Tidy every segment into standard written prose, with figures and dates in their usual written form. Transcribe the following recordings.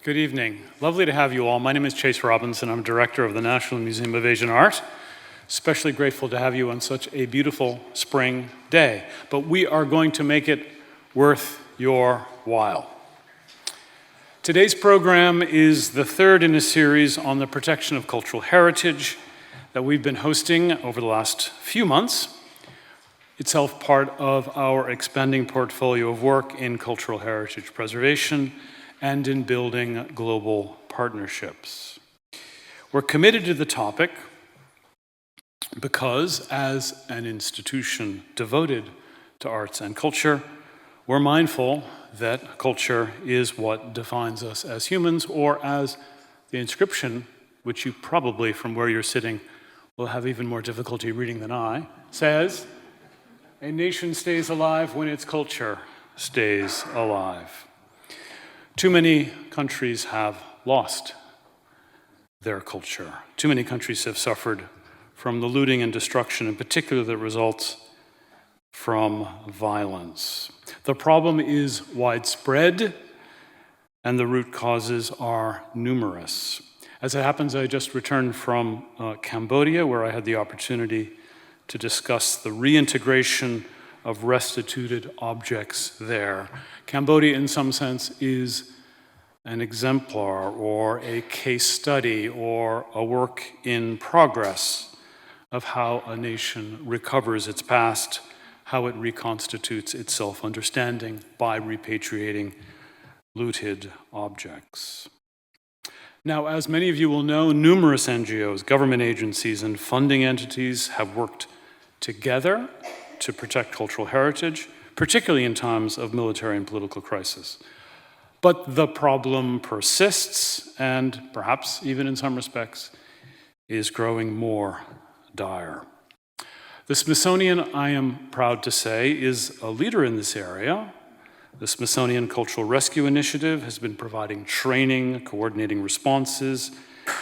Good evening. Lovely to have you all. My name is Chase Robinson. I'm director of the National Museum of Asian Art. Especially grateful to have you on such a beautiful spring day. But we are going to make it worth your while. Today's program is the third in a series on the protection of cultural heritage that we've been hosting over the last few months, itself part of our expanding portfolio of work in cultural heritage preservation and in building global partnerships. We're committed to the topic because, as an institution devoted to arts and culture, we're mindful that culture is what defines us as humans, or as the inscription, which you probably, from where you're sitting, will have even more difficulty reading than I, says, "A nation stays alive when its culture stays alive." Too many countries have lost their culture. Too many countries have suffered from the looting and destruction, in particular that results from violence. The problem is widespread, and the root causes are numerous. As it happens, I just returned from Cambodia, where I had the opportunity to discuss the reintegration of restituted objects there. Cambodia, in some sense, is an exemplar or a case study or a work in progress of how a nation recovers its past, how it reconstitutes its self-understanding by repatriating looted objects. Now, as many of you will know, numerous NGOs, government agencies, and funding entities have worked together to protect cultural heritage, particularly in times of military and political crisis. But the problem persists, and perhaps even in some respects, is growing more dire. The Smithsonian, I am proud to say, is a leader in this area. The Smithsonian Cultural Rescue Initiative has been providing training, coordinating responses,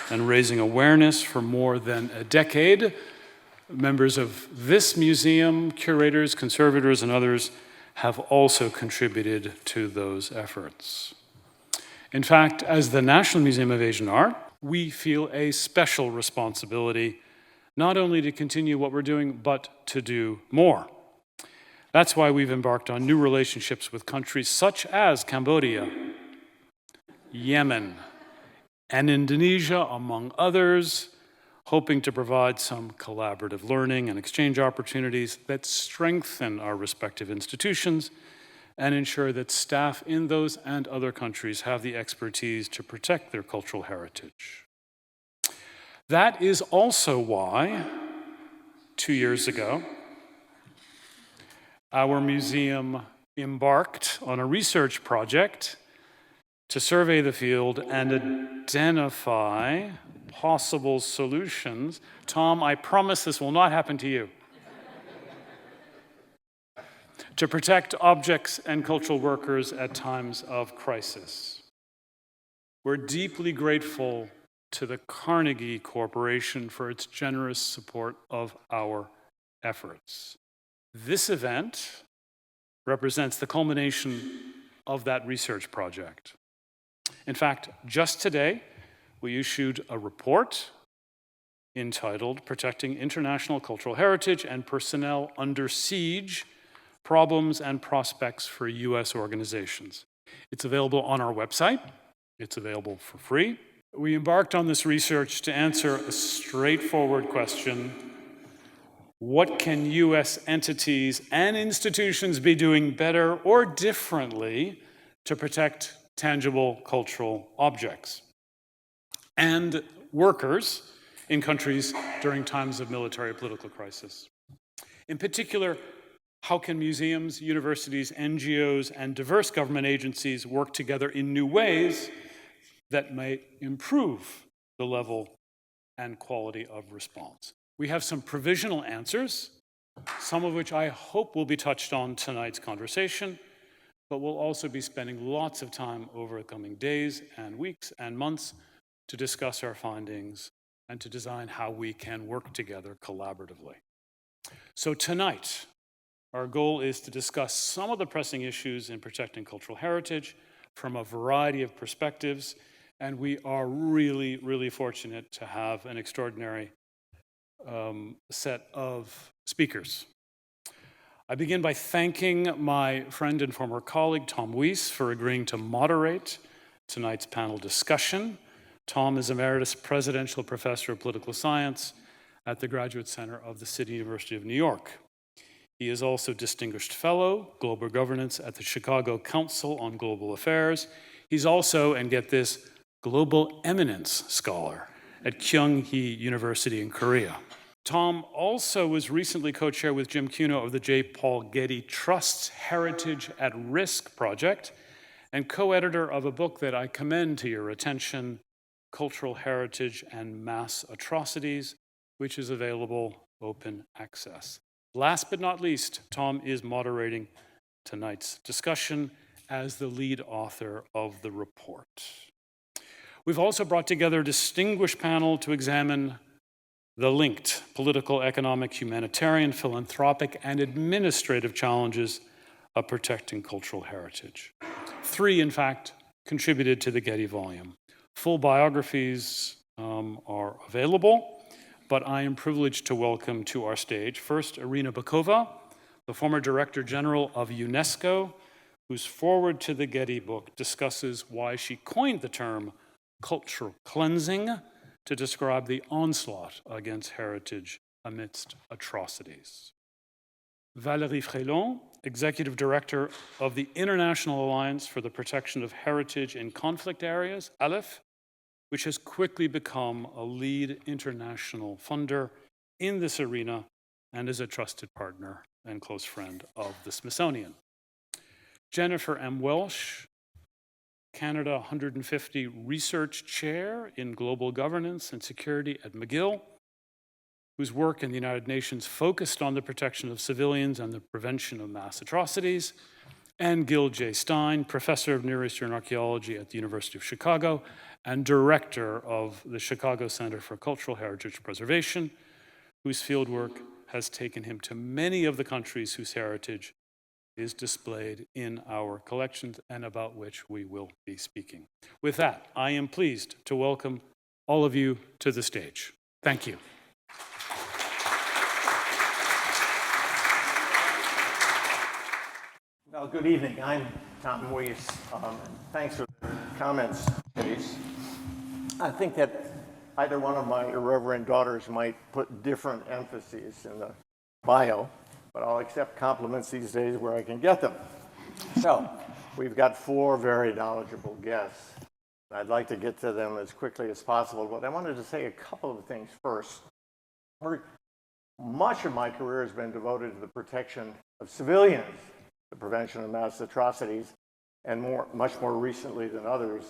and raising awareness for more than a decade. Members of this museum, curators, conservators, and others have also contributed to those efforts. In fact, as the National Museum of Asian Art, we feel a special responsibility not only to continue what we're doing, but to do more. That's why we've embarked on new relationships with countries such as Cambodia, Yemen, and Indonesia, among others, hoping to provide some collaborative learning and exchange opportunities that strengthen our respective institutions and ensure that staff in those and other countries have the expertise to protect their cultural heritage. That is also why, 2 years ago, our museum embarked on a research project to survey the field and identify possible solutions. Tom, I promise this will not happen to you. To protect objects and cultural workers at times of crisis. We're deeply grateful to the Carnegie Corporation for its generous support of our efforts. This event represents the culmination of that research project. In fact, just today, we issued a report entitled "Protecting International Cultural Heritage and Personnel Under Siege: Problems and Prospects for U.S. Organizations." It's available on our website. It's available for free. We embarked on this research to answer a straightforward question: what can U.S. entities and institutions be doing better or differently to protect tangible cultural objects and workers in countries during times of military or political crisis? In particular, how can museums, universities, NGOs, and diverse government agencies work together in new ways that may improve the level and quality of response? We have some provisional answers, some of which I hope will be touched on tonight's conversation, but we'll also be spending lots of time over the coming days and weeks and months to discuss our findings and to design how we can work together collaboratively. So tonight, our goal is to discuss some of the pressing issues in protecting cultural heritage, from a variety of perspectives, and we are really, really fortunate to have an extraordinary set of speakers. I begin by thanking my friend and former colleague, Tom Weiss, for agreeing to moderate tonight's panel discussion. Tom is Emeritus Presidential Professor of Political Science at the Graduate Center of the City University of New York. He is also Distinguished Fellow, Global Governance at the Chicago Council on Global Affairs. He's also, and get this, Global Eminence Scholar at Kyung-hee University in Korea. Tom also was recently co-chair with Jim Cuno of the J. Paul Getty Trust's Heritage at Risk project and co-editor of a book that I commend to your attention, Cultural Heritage and Mass Atrocities, which is available open access. Last but not least, Tom is moderating tonight's discussion as the lead author of the report. We've also brought together a distinguished panel to examine the linked political, economic, humanitarian, philanthropic, and administrative challenges of protecting cultural heritage. 3, in fact, contributed to the Getty volume. Full biographies are available, but I am privileged to welcome to our stage first Irina Bokova, the former Director General of UNESCO, whose foreword to the Getty book discusses why she coined the term cultural cleansing to describe the onslaught against heritage amidst atrocities. Valérie Frélon, Executive Director of the International Alliance for the Protection of Heritage in Conflict Areas, ALEF, which has quickly become a lead international funder in this arena and is a trusted partner and close friend of the Smithsonian. Jennifer M. Welsh, Canada 150 Research Chair in Global Governance and Security at McGill, whose work in the United Nations focused on the protection of civilians and the prevention of mass atrocities, and Gil J. Stein, Professor of Near Eastern Archaeology at the University of Chicago and Director of the Chicago Center for Cultural Heritage Preservation, whose fieldwork has taken him to many of the countries whose heritage is displayed in our collections and about which we will be speaking. With that, I am pleased to welcome all of you to the stage. Thank you. Well, good evening. I'm Tom Weiss. Thanks for the comments, Denise. I think that either one of my irreverent daughters might put different emphases in the bio, but I'll accept compliments these days where I can get them. So, we've got 4 very knowledgeable guests. I'd like to get to them as quickly as possible, but I wanted to say a couple of things first. Much of my career has been devoted to the protection of civilians, the prevention of mass atrocities, and much more recently than others,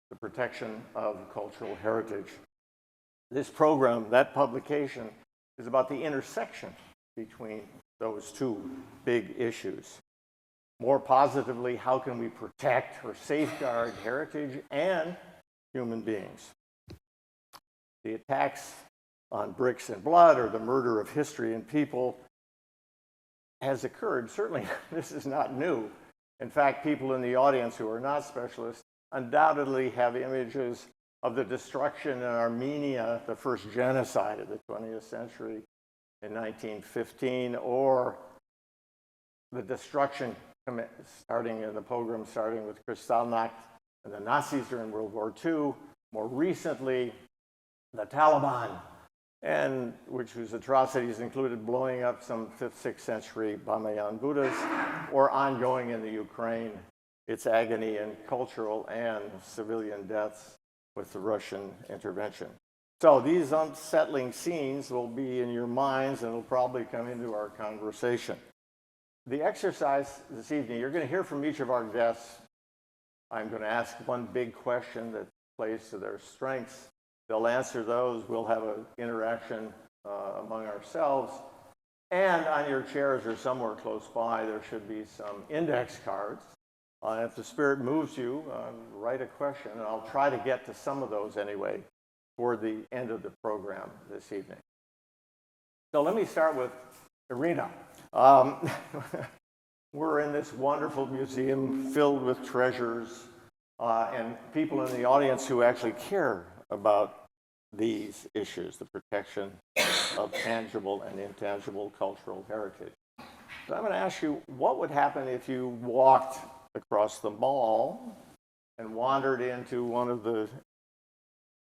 the protection of cultural heritage. This program, that publication, is about the intersection between those 2 big issues. More positively, how can we protect or safeguard heritage and human beings? The attacks on bricks and blood or the murder of history and people has occurred. Certainly, this is not new. In fact, people in the audience who are not specialists undoubtedly have images of the destruction in Armenia, the first genocide of the 20th century in 1915, or the destruction starting in the pogrom, starting with Kristallnacht and the Nazis during World War II, more recently, the Taliban, and whose atrocities included blowing up some 5th, 6th century Bamayan Buddhas, or ongoing in the Ukraine, its agony and cultural and civilian deaths with the Russian intervention. So these unsettling scenes will be in your minds and will probably come into our conversation. The exercise this evening, you're going to hear from each of our guests. I'm going to ask one big question that plays to their strengths. They'll answer those. We'll have an interaction among ourselves. And on your chairs or somewhere close by, there should be some index cards. If the spirit moves you, write a question, and I'll try to get to some of those anyway toward the end of the program this evening. So let me start with Irina. We're in this wonderful museum filled with treasures, and people in the audience who actually care about these issues, the protection of tangible and intangible cultural heritage. So I'm going to ask you, what would happen if you walked across the mall and wandered into one of the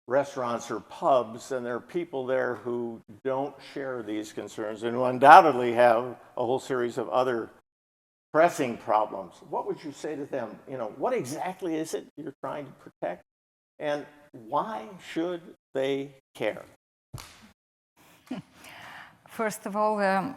restaurants or pubs, and there are people there who don't share these concerns and who undoubtedly have a whole series of other pressing problems? What would you say to them? You know, what exactly is it you're trying to protect, and why should they care? First of all, I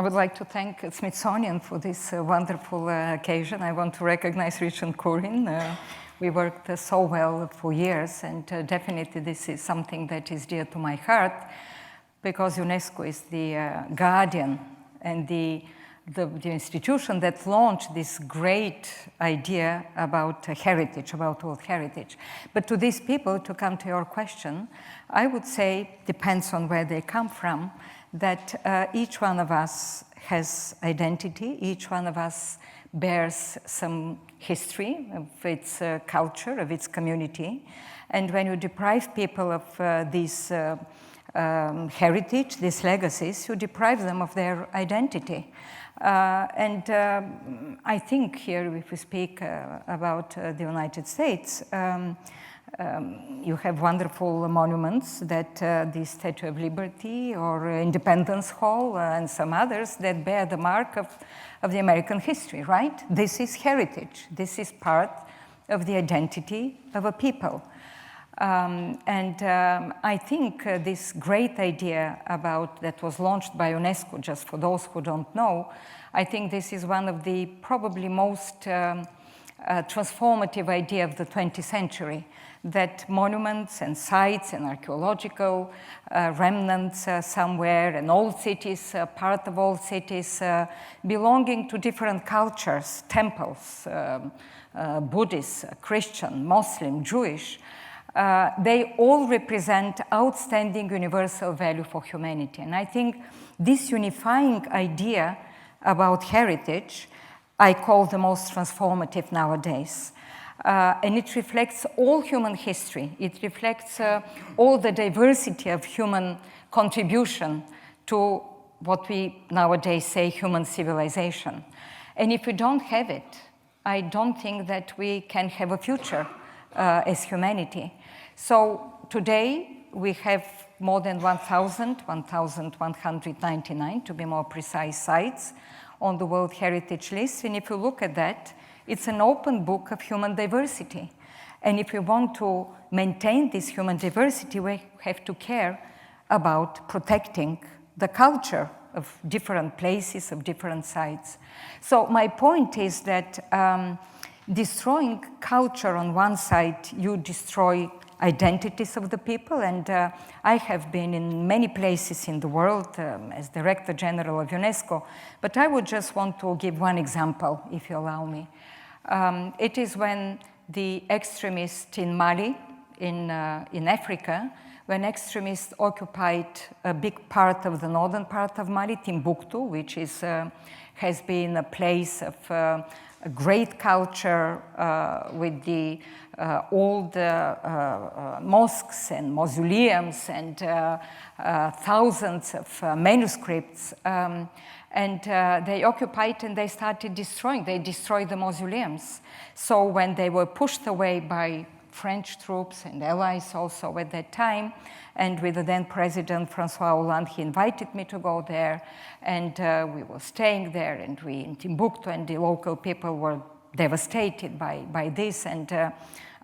would like to thank Smithsonian for this wonderful occasion. I want to recognize Rich and Corinne. We worked so well for years, and definitely this is something that is dear to my heart, because UNESCO is the guardian and the institution that launched this great idea about heritage, about world heritage. But to these people, to come to your question, I would say, depends on where they come from, that each one of us has identity, each one of us bears some history of its culture, of its community. And when you deprive people of this heritage, these legacies, you deprive them of their identity. I think here, if we speak about the United States, you have wonderful monuments that the Statue of Liberty or Independence Hall and some others that bear the mark of the American history, right? This is heritage. This is part of the identity of a people. I think this great idea that was launched by UNESCO, just for those who don't know, I think this is one of the probably most transformative idea of the 20th century, that monuments and sites and archaeological remnants somewhere, and old cities, part of old cities, belonging to different cultures, temples, Buddhist, Christian, Muslim, Jewish, they all represent outstanding universal value for humanity. And I think this unifying idea about heritage, I call the most transformative nowadays. And it reflects all human history. It reflects all the diversity of human contribution to what we nowadays say human civilization. And if we don't have it, I don't think that we can have a future as humanity. So today we have more than 1,199 to be more precise sites on the World Heritage List. And if you look at that, it's an open book of human diversity. And if we want to maintain this human diversity, we have to care about protecting the culture of different places, of different sites. So my point is that destroying culture on one side, you destroy identities of the people. And I have been in many places in the world as Director General of UNESCO, but I would just want to give one example, if you allow me. It is when the extremists in Mali, in Africa, when extremists occupied a big part of the northern part of Mali, Timbuktu, which is, has been a place of a great culture with the old mosques and mausoleums and thousands of manuscripts. They occupied and they started destroying. They destroyed the mausoleums. So when they were pushed away by French troops and allies also at that time, and with the then President Francois Hollande, he invited me to go there, and we were staying there, and we in Timbuktu, and the local people were devastated by this, and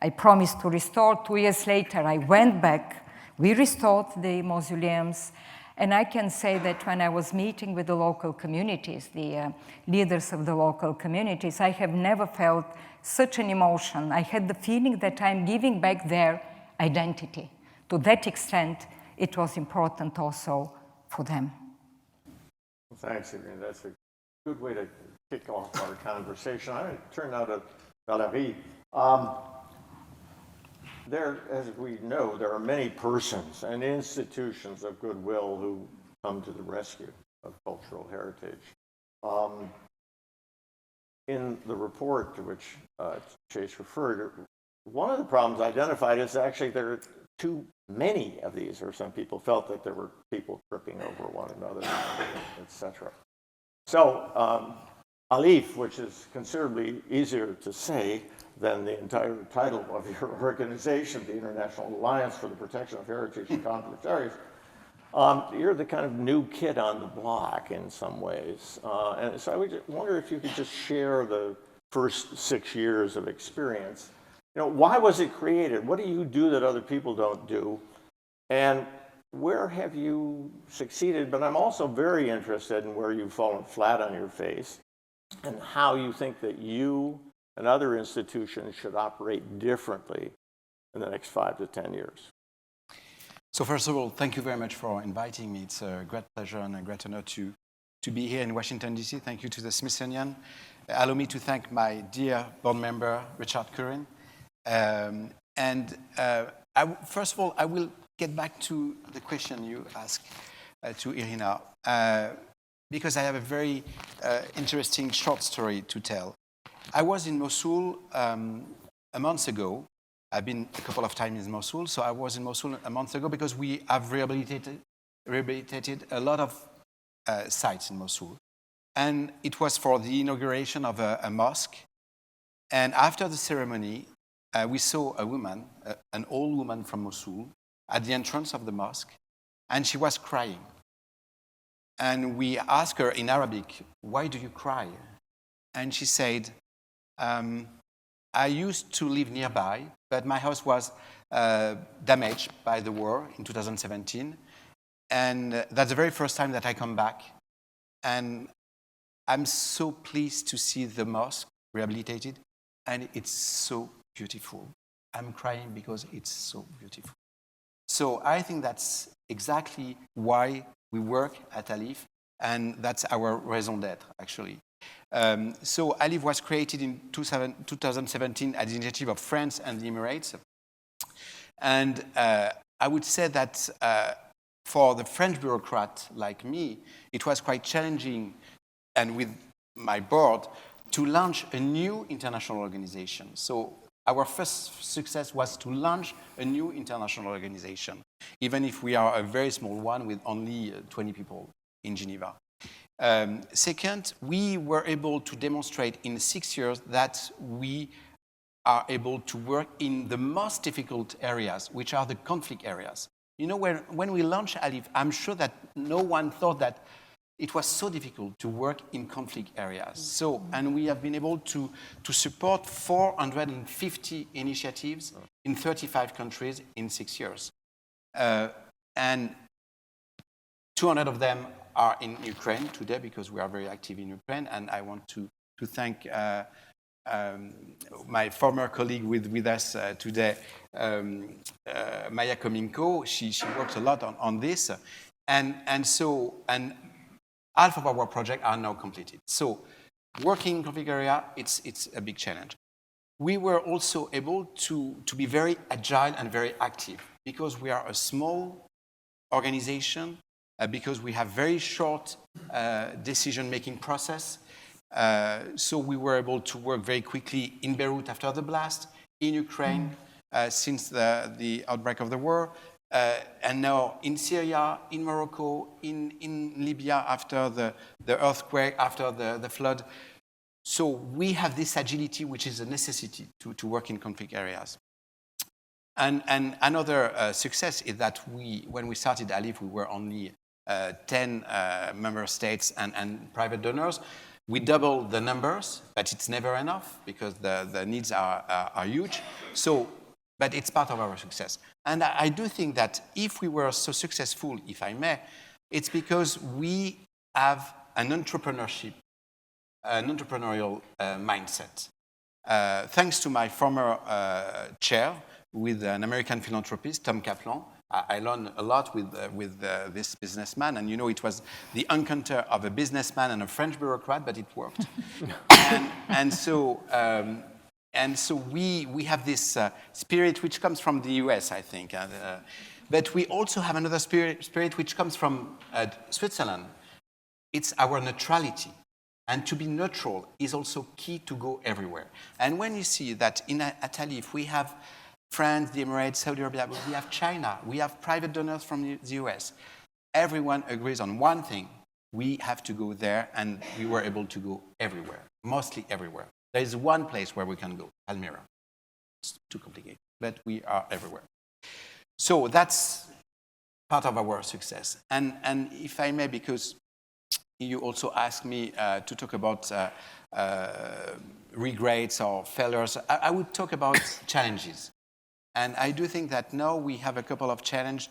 I promised to restore. 2 years later, I went back, we restored the mausoleums, and I can say that when I was meeting with the local communities, the leaders of the local communities, I have never felt such an emotion. I had the feeling that I'm giving back their identity. To that extent, it was important also for them. Well, thanks, Adrienne. That's a good way to kick off our conversation. I'm going to turn now to Valérie. There, as we know, there are many persons and institutions of goodwill who come to the rescue of cultural heritage. In the report to which Chase referred, one of the problems identified is actually there are too many of these, or some people felt that there were people tripping over one another, etc. So, Alif, which is considerably easier to say than the entire title of your organization, the International Alliance for the Protection of Heritage and Conflict Areas, you're the kind of new kid on the block in some ways. And so I would wonder if you could just share the first 6 years of experience. You know, why was it created? What do you do that other people don't do? And where have you succeeded? But I'm also very interested in where you've fallen flat on your face and how you think that you and other institutions should operate differently in the next 5 to 10 years. So first of all, thank you very much for inviting me. It's a great pleasure and a great honor to be here in Washington, D.C. Thank you to the Smithsonian. Allow me to thank my dear board member, Richard Curran. First of all, I will get back to the question you asked to Irina, because I have a very interesting short story to tell. I was in Mosul a month ago. I've been a couple of times in Mosul, so I was in Mosul a month ago because we have rehabilitated a lot of sites in Mosul. And it was for the inauguration of a mosque. And after the ceremony, we saw a woman, an old woman from Mosul, at the entrance of the mosque, and she was crying. And we asked her in Arabic, "Why do you cry?" And she said, I used to live nearby, but my house was damaged by the war in 2017. And that's the very first time that I come back. And I'm so pleased to see the mosque rehabilitated, and it's so beautiful. I'm crying because it's so beautiful. So I think that's exactly why we work at ALIF, and that's our raison d'être, actually. So ALIF was created in 2017 at the initiative of France and the Emirates. And I would say that for the French bureaucrat like me, it was quite challenging, and with my board, to launch a new international organization. So our first success was to launch a new international organization, even if we are a very small one with only 20 people in Geneva. Second, we were able to demonstrate in 6 years that we are able to work in the most difficult areas, which are the conflict areas. You know, when we launched ALIF, I'm sure that no one thought that it was so difficult to work in conflict areas. So, and we have been able to support 450 initiatives in 35 countries in 6 years. And 200 of them are in Ukraine today because we are very active in Ukraine. And I want to thank my former colleague with us today, Maya Kominko. She works a lot on this. And half of our projects are now completed. So working in conflict area, it's a big challenge. We were also able to be very agile and very active because we are a small organization, because we have very short decision-making process. So we were able to work very quickly in Beirut after the blast, in Ukraine since the outbreak of the war, and now in Syria, in Morocco, in Libya after the earthquake, after the flood. So we have this agility, which is a necessity to work in conflict areas. And another success is that when we started ALIF, we were only 10 member states and private donors. We doubled the numbers, but it's never enough because the needs are huge. So, but it's part of our success. And I do think that if we were so successful, if I may, it's because we have an entrepreneurial mindset. Thanks to my former chair with an American philanthropist, Tom Kaplan, I learned a lot with this businessman, and you know, it was the encounter of a businessman and a French bureaucrat, but it worked. and so we have this spirit which comes from the US, I think, but we also have another spirit which comes from Switzerland. It's our neutrality. And to be neutral is also key to go everywhere. And when you see that at Alif, we have France, the Emirates, Saudi Arabia, we have China, we have private donors from the US, everyone agrees on one thing. We have to go there, and we were able to go everywhere, mostly everywhere. There is one place where we can go, Almira. It's too complicated, but we are everywhere. So that's part of our success. And if I may, because you also asked me to talk about regrets or failures, I would talk about challenges. And I do think that now we have a couple of challenges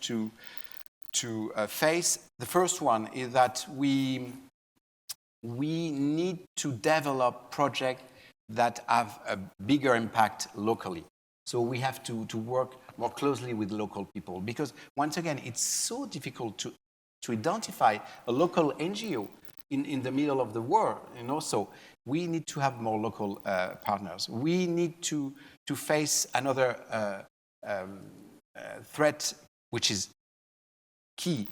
to face. The first one is that we need to develop projects that have a bigger impact locally. So we have to work more closely with local people, because once again, it's so difficult to identify a local NGO in the middle of the war, so we need to have more local partners. We need to face another threat, which is key,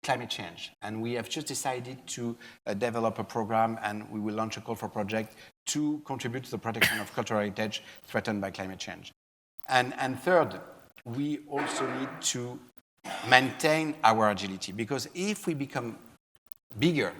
climate change. And we have just decided to develop a program, and we will launch a call for project to contribute to the protection of cultural heritage threatened by climate change. And third, we also need to maintain our agility, because if we become bigger,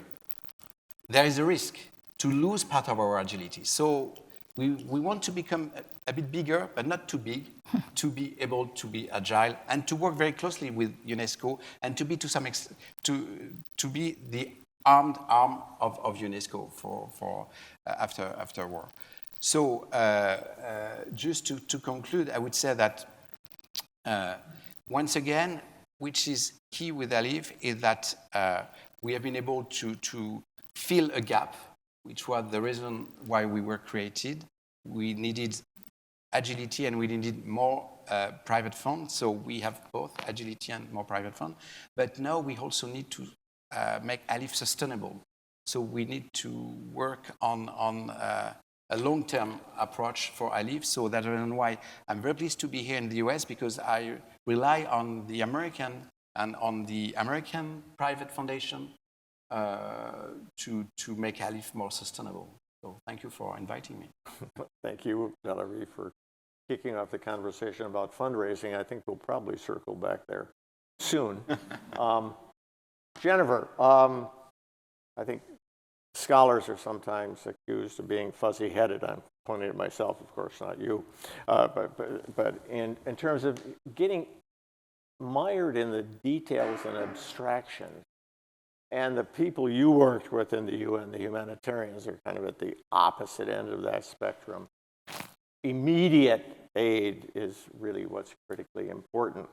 there is a risk to lose part of our agility. So we want to become a bit bigger, but not too big, to be able to be agile and to work very closely with UNESCO, and to be to be the armed arm of UNESCO for after war. So just to conclude, I would say that once again, which is key with Alif, is that we have been able to fill a gap, which was the reason why we were created. We needed agility, and we needed more private funds. So we have both agility and more private funds. But now we also need to make Alif sustainable. So we need to work on a long-term approach for Alif. So that's the reason why I'm very pleased to be here in the US, because I rely on the American and on the American private foundation to make Alif more sustainable. So thank you for inviting me. Thank you, Valerie, for kicking off the conversation about fundraising. I think we'll probably circle back there soon. Jennifer, I think scholars are sometimes accused of being fuzzy-headed. I'm pointing at myself, of course, not you. But in terms of getting mired in the details and abstractions, and the people you worked with in the UN, the humanitarians, are kind of at the opposite end of that spectrum. Immediate aid is really what's critically important.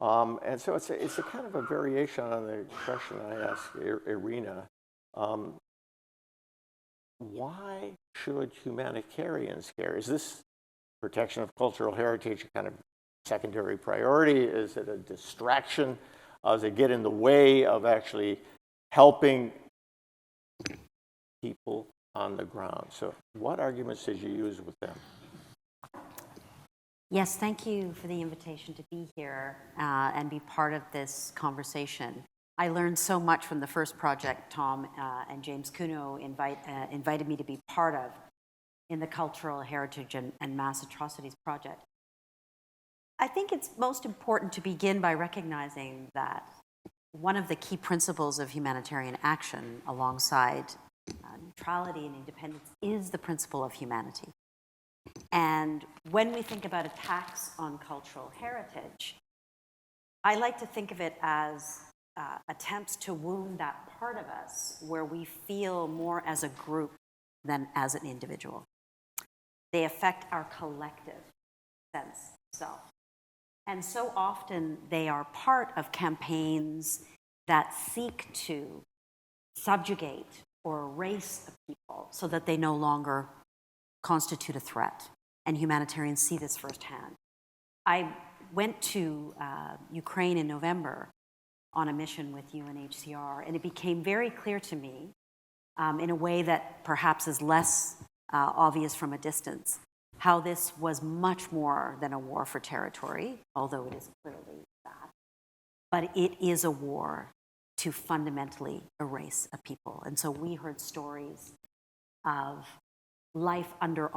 And so it's a kind of a variation on the question I asked Irina. Why should humanitarians care? Is this protection of cultural heritage a kind of secondary priority? Is it a distraction? Does it get in the way of actually helping people on the ground? So what arguments did you use with them? Yes, thank you for the invitation to be here and be part of this conversation. I learned so much from the first project Tom and James Cuno invited me to be part of in the Cultural Heritage and Mass Atrocities Project. I think it's most important to begin by recognizing that one of the key principles of humanitarian action, alongside neutrality and independence, is the principle of humanity. And when we think about attacks on cultural heritage, I like to think of it as attempts to wound that part of us where we feel more as a group than as an individual. They affect our collective sense of self. And so often they are part of campaigns that seek to subjugate or erase a people so that they no longer constitute a threat. And humanitarians see this firsthand. I went to Ukraine in November on a mission with UNHCR, and it became very clear to me, in a way that perhaps is less obvious from a distance, how this was much more than a war for territory, although it is clearly that. But it is a war to fundamentally erase a people. And so we heard stories of life under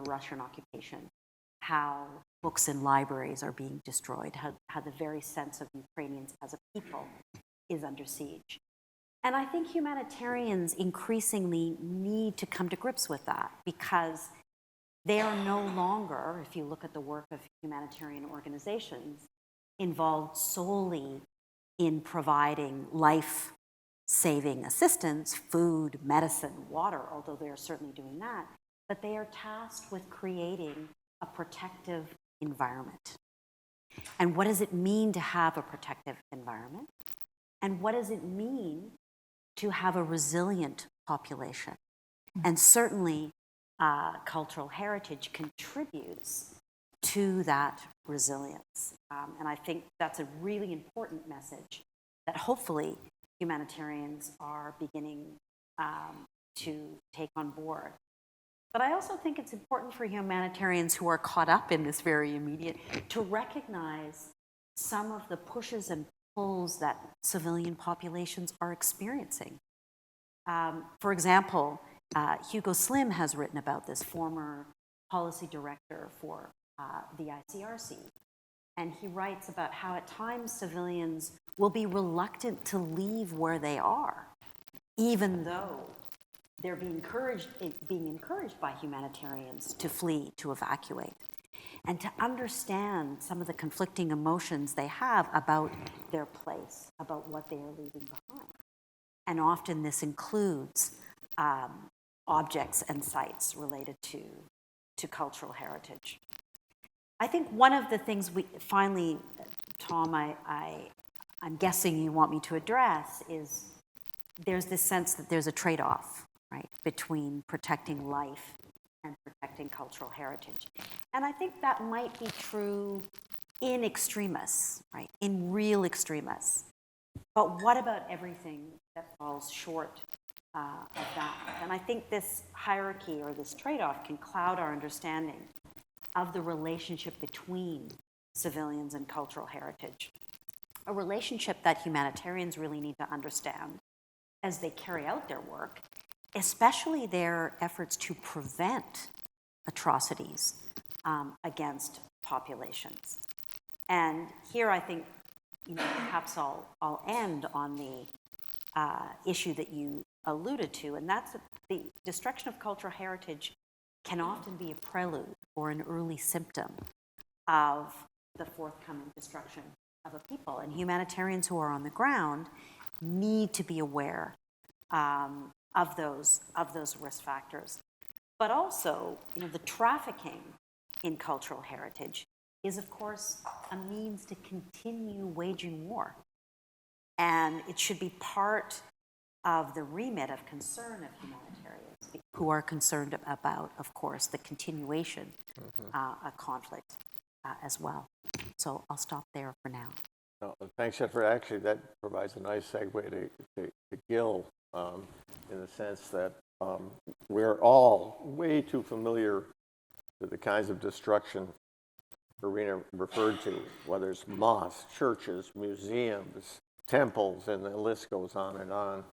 Russian occupation, how books in libraries are being destroyed, how the very sense of Ukrainians as a people is under siege. And I think humanitarians increasingly need to come to grips with that, because they are no longer, if you look at the work of humanitarian organizations, involved solely in providing life-saving assistance, food, medicine, water, although they are certainly doing that, but they are tasked with creating a protective environment. And what does it mean to have a protective environment? And what does it mean to have a resilient population? And certainly, cultural heritage contributes to that resilience. And I think that's a really important message that hopefully humanitarians are beginning to take on board. But I also think it's important for humanitarians who are caught up in this very immediate to recognize some of the pushes and pulls that civilian populations are experiencing. For example, Hugo Slim has written about this, former policy director for the ICRC. And he writes about how at times civilians will be reluctant to leave where they are, even though they're being encouraged by humanitarians to flee, to evacuate, and to understand some of the conflicting emotions they have about their place, about what they are leaving behind. And often this includes objects and sites related to cultural heritage. I think one of the things finally, Tom, I'm guessing you want me to address is there's this sense that there's a trade-off, right, between protecting life and protecting cultural heritage. And I think that might be true in extremis, right, in real extremis. But what about everything that falls short of that? And I think this hierarchy or this trade-off can cloud our understanding of the relationship between civilians and cultural heritage, a relationship that humanitarians really need to understand as they carry out their work, especially their efforts to prevent atrocities against populations. And here I think, perhaps I'll end on the issue that you alluded to, and that's the destruction of cultural heritage can often be a prelude or an early symptom of the forthcoming destruction of a people. And humanitarians who are on the ground need to be aware of those risk factors. But also, the trafficking in cultural heritage is, of course, a means to continue waging war. And it should be part of the remit of concern of humanitarians who are concerned about, of course, the continuation of conflict as well. So I'll stop there for now. No, thanks, Jennifer. Actually, that provides a nice segue to Gil, in the sense that we're all way too familiar with the kinds of destruction Irina referred to, whether it's mosques, churches, museums, temples, and the list goes on and on.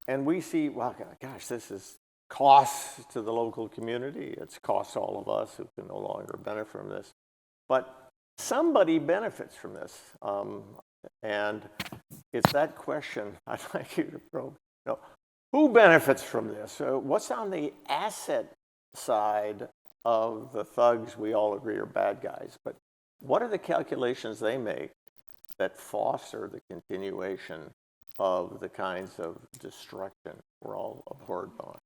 And we see, well, gosh, this is costs to the local community. It's costs all of us who can no longer benefit from this. But somebody benefits from this. And it's that question I'd like you to probe. Who benefits from this? What's on the asset side of the thugs we all agree are bad guys? But what are the calculations they make that foster the continuation of the kinds of destruction we're all abhorred by?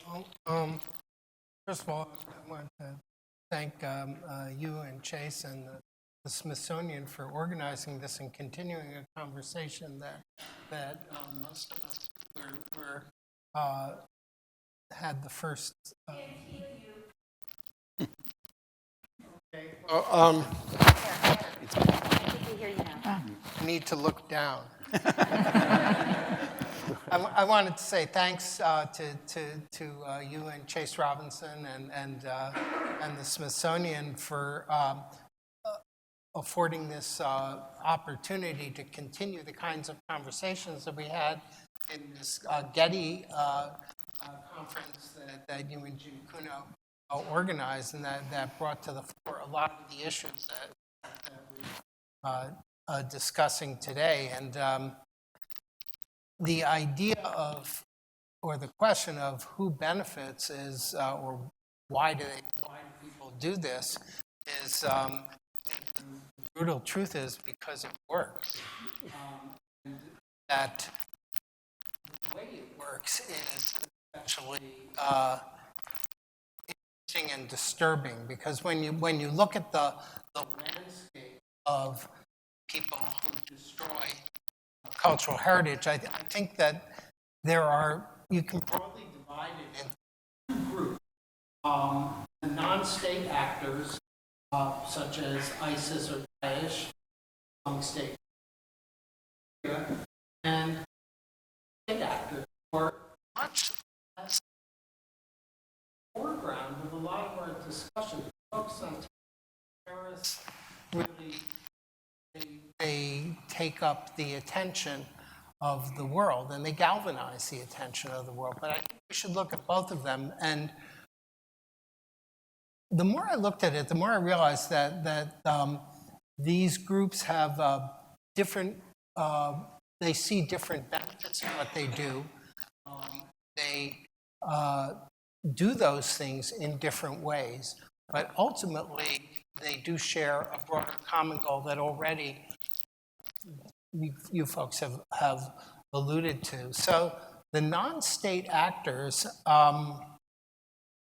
Well, first of all, I want to thank you and Chase and the Smithsonian for organizing this and continuing a conversation that most of us had the first. Okay. Well, I need to look down. I wanted to say thanks to you and Chase Robinson and the Smithsonian for affording this opportunity to continue the kinds of conversations that we had in this Getty conference that you and Jim Kuno organized, and that brought to the fore a lot of the issues that we're discussing today. And the idea of, or the question of who benefits is, or why do people do this, is the brutal truth is because it works. And that the way it works is essentially interesting and disturbing, because when you look at the landscape of people who destroy cultural heritage, I think that you can broadly divide it into two groups. The non-state actors, such as ISIS or Daesh, Islamic State, and state actors who are much less foreground of a lot of our discussion. Focus on terrorists, really, they take up the attention of the world, and they galvanize the attention of the world. But I think we should look at both of them. And the more I looked at it, the more I realized that these groups have different, they see different benefits in what they do. They do those things in different ways, but ultimately they do share a broader common goal that already you folks have alluded to. So the non-state actors,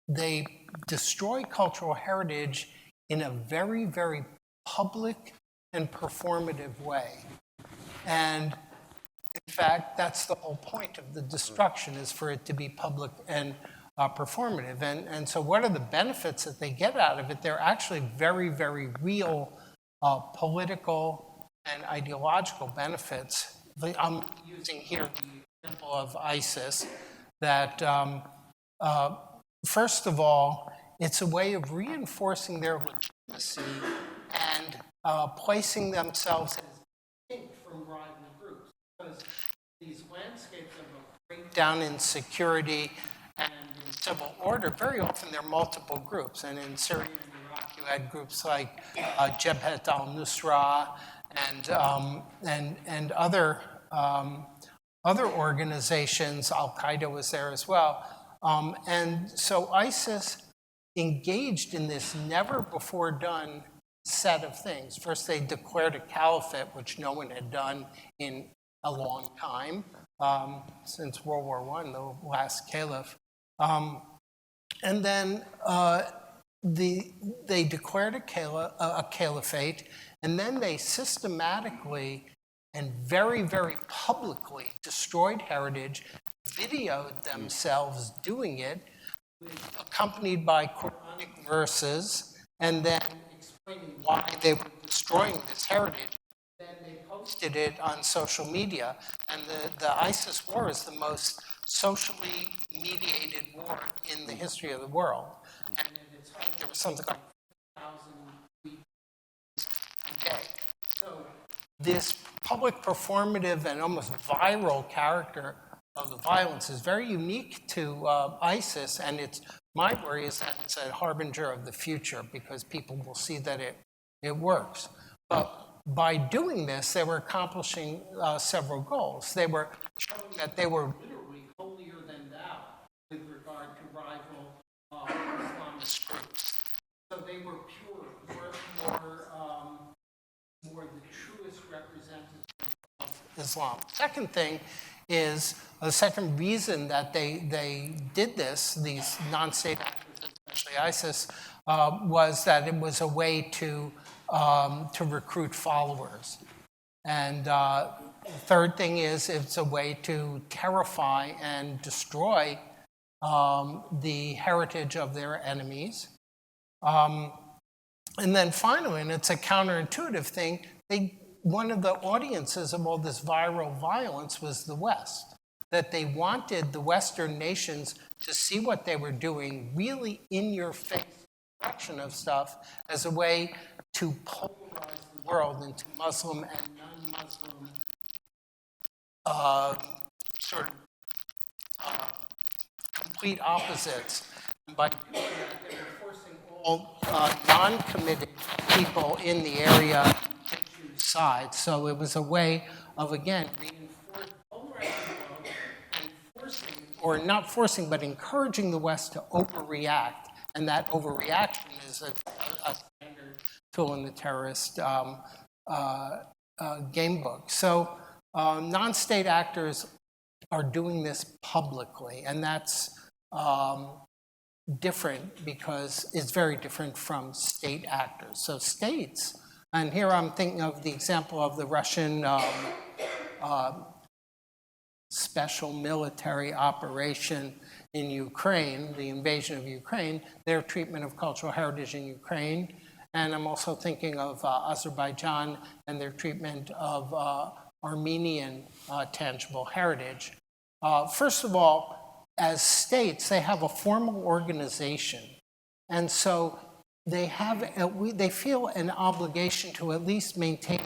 they destroy cultural heritage in a very, very public and performative way. And in fact, that's the whole point of the destruction, is for it to be public and performative. And so what are the benefits that they get out of it? They're actually very, very real political and ideological benefits. I'm using here the example of ISIS, that first of all, it's a way of reinforcing their legitimacy and placing themselves as distinct from rival groups. Because these landscapes of a breakdown in security and in civil order, very often there are multiple groups. And in Syria and Iraq, you had groups like Jabhat al-Nusra and other organizations. Al-Qaeda was there as well. And so ISIS engaged in this never-before-done set of things. First, they declared a caliphate, which no one had done in a long time, since World War I, the last caliph. And then they declared a caliphate, and then they systematically and very, very publicly destroyed heritage, videoed themselves doing it, accompanied by Quranic verses, and then explaining why they were destroying this heritage. Then they posted it on social media, and the ISIS war is the most socially mediated war in the history of the world. And it's like there was something like 1,000 tweets a day. So this public, performative, and almost viral character of the violence is very unique to ISIS, and my worry is that it's a harbinger of the future, because people will see that it works. But by doing this, they were accomplishing several goals. They were showing that they were literally holier than thou with regard to rival Islamist groups. So they were pure, more the truest representative of Islam. Second thing is, the second reason that they did this, these non-state actors, especially ISIS, was that it was a way to recruit followers. And third thing is, it's a way to terrify and destroy the heritage of their enemies. And then finally, and it's a counterintuitive thing, one of the audiences of all this viral violence was the West, that they wanted the Western nations to see what they were doing really in your face destruction of stuff as a way to polarize the world into Muslim and non-Muslim sort of complete opposites. And by doing that, they were forcing all non-committed people in the area to choose sides. So it was a way of, again, polarizing the world and forcing, or not forcing, but encouraging the West to overreact. And that overreaction is a standard tool in the terrorist game book. So non-state actors are doing this publicly, and that's different because it's very different from state actors. So states, and here I'm thinking of the example of the Russian special military operation in Ukraine, the invasion of Ukraine, their treatment of cultural heritage in Ukraine. And I'm also thinking of Azerbaijan and their treatment of Armenian tangible heritage. First of all, as states, they have a formal organization. And so they feel an obligation to at least maintain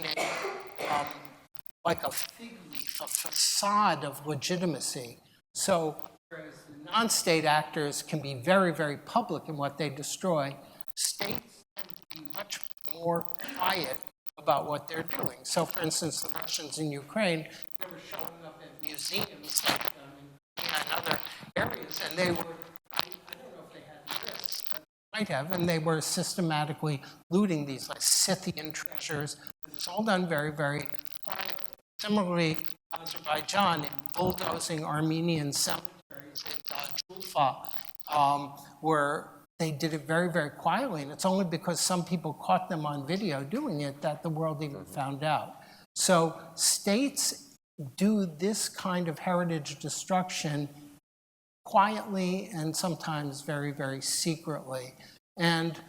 like a fig leaf, a facade of legitimacy. So whereas non-state actors can be very, very public in what they destroy, states tend to be much more quiet about what they're doing. So for instance, the Russians in Ukraine, they were showing up at museums like in other areas, and they were, I don't know if they had this, but they might have, and they were systematically looting these like Scythian treasures. It was all done very, very quietly. Similarly, Azerbaijan, in bulldozing Armenian cemeteries at Julfa, where they did it very, very quietly, and it's only because some people caught them on video doing it that the world even found out. So states do this kind of heritage destruction quietly and sometimes very, very secretly. And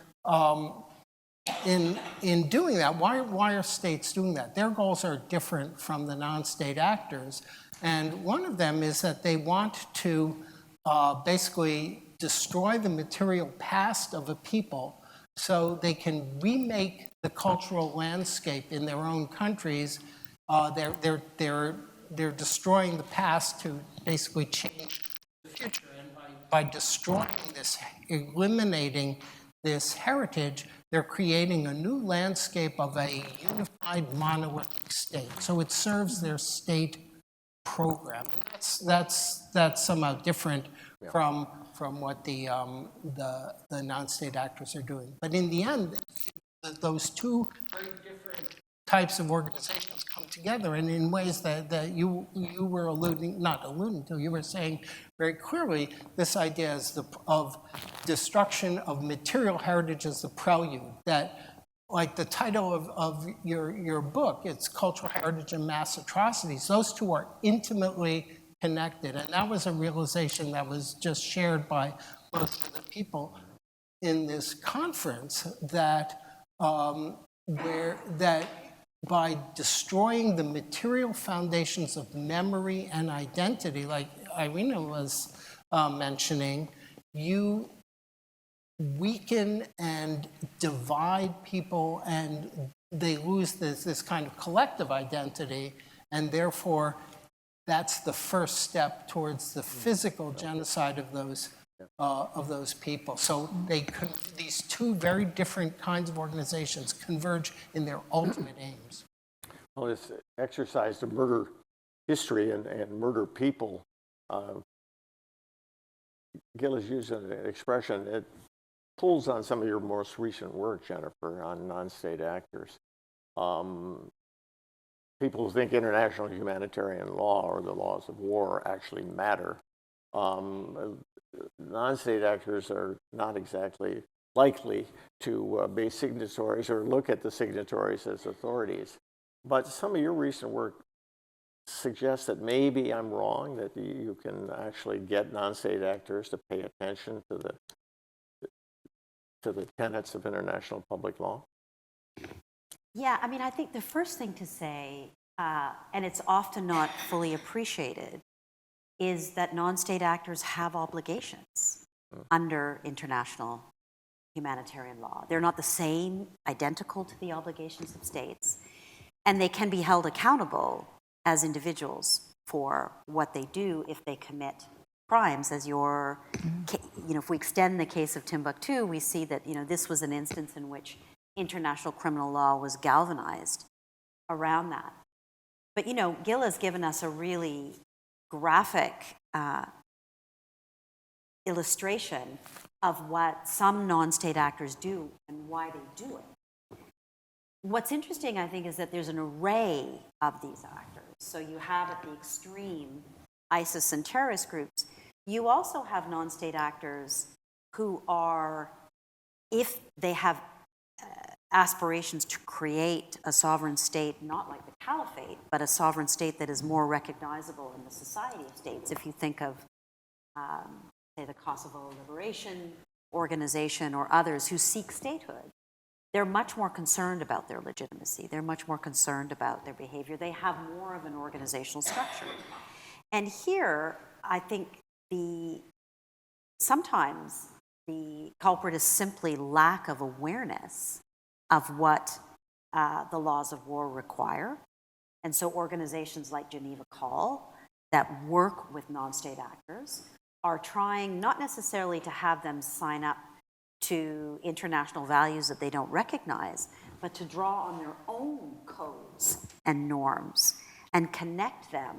in doing that, why are states doing that? Their goals are different from the non-state actors. And one of them is that they want to basically destroy the material past of a people so they can remake the cultural landscape in their own countries. They're destroying the past to basically change the future. And by destroying this, eliminating this heritage, they're creating a new landscape of a unified monolithic state. So it serves their state program. That's somehow different from what the non-state actors are doing. But in the end, those two very different types of organizations come together, and in ways that you were not alluding to, you were saying very clearly, this idea is of destruction of material heritage as the prelude, that like the title of your book, it's Cultural Heritage and Mass Atrocities. Those two are intimately connected, and that was a realization that was just shared by most of the people in this conference, that by destroying the material foundations of memory and identity, like Irina was mentioning, you weaken and divide people, and they lose this kind of collective identity, and therefore that's the first step towards the physical genocide of those people. So these two very different kinds of organizations converge in their ultimate aims. Well, this exercise to murder history and murder people, Gil has used an expression, it pulls on some of your most recent work, Jennifer, on non-state actors. People who think international humanitarian law or the laws of war actually matter. Non-state actors are not exactly likely to be signatories or look at the signatories as authorities. But some of your recent work suggests that maybe I'm wrong, that you can actually get non-state actors to pay attention to the tenets of international public law. Yeah, I mean, I think the first thing to say, and it's often not fully appreciated, is that non-state actors have obligations under international humanitarian law. They're not the same, identical to the obligations of states, and they can be held accountable as individuals for what they do if they commit crimes. As if we extend the case of Timbuktu, we see that, this was an instance in which international criminal law was galvanized around that. But, Gil has given us a really graphic illustration of what some non-state actors do and why they do it. What's interesting, I think, is that there's an array of these actors. So you have at the extreme ISIS and terrorist groups. You also have non-state actors who are, if they have aspirations to create a sovereign state, not like the caliphate, but a sovereign state that is more recognizable in the society of states. If you think of, say, the Kosovo Liberation Organization or others who seek statehood, they're much more concerned about their legitimacy. They're much more concerned about their behavior. They have more of an organizational structure. And here, I think sometimes the culprit is simply lack of awareness of what the laws of war require. And so organizations like Geneva Call that work with non-state actors are trying not necessarily to have them sign up to international values that they don't recognize, but to draw on their own codes and norms and connect them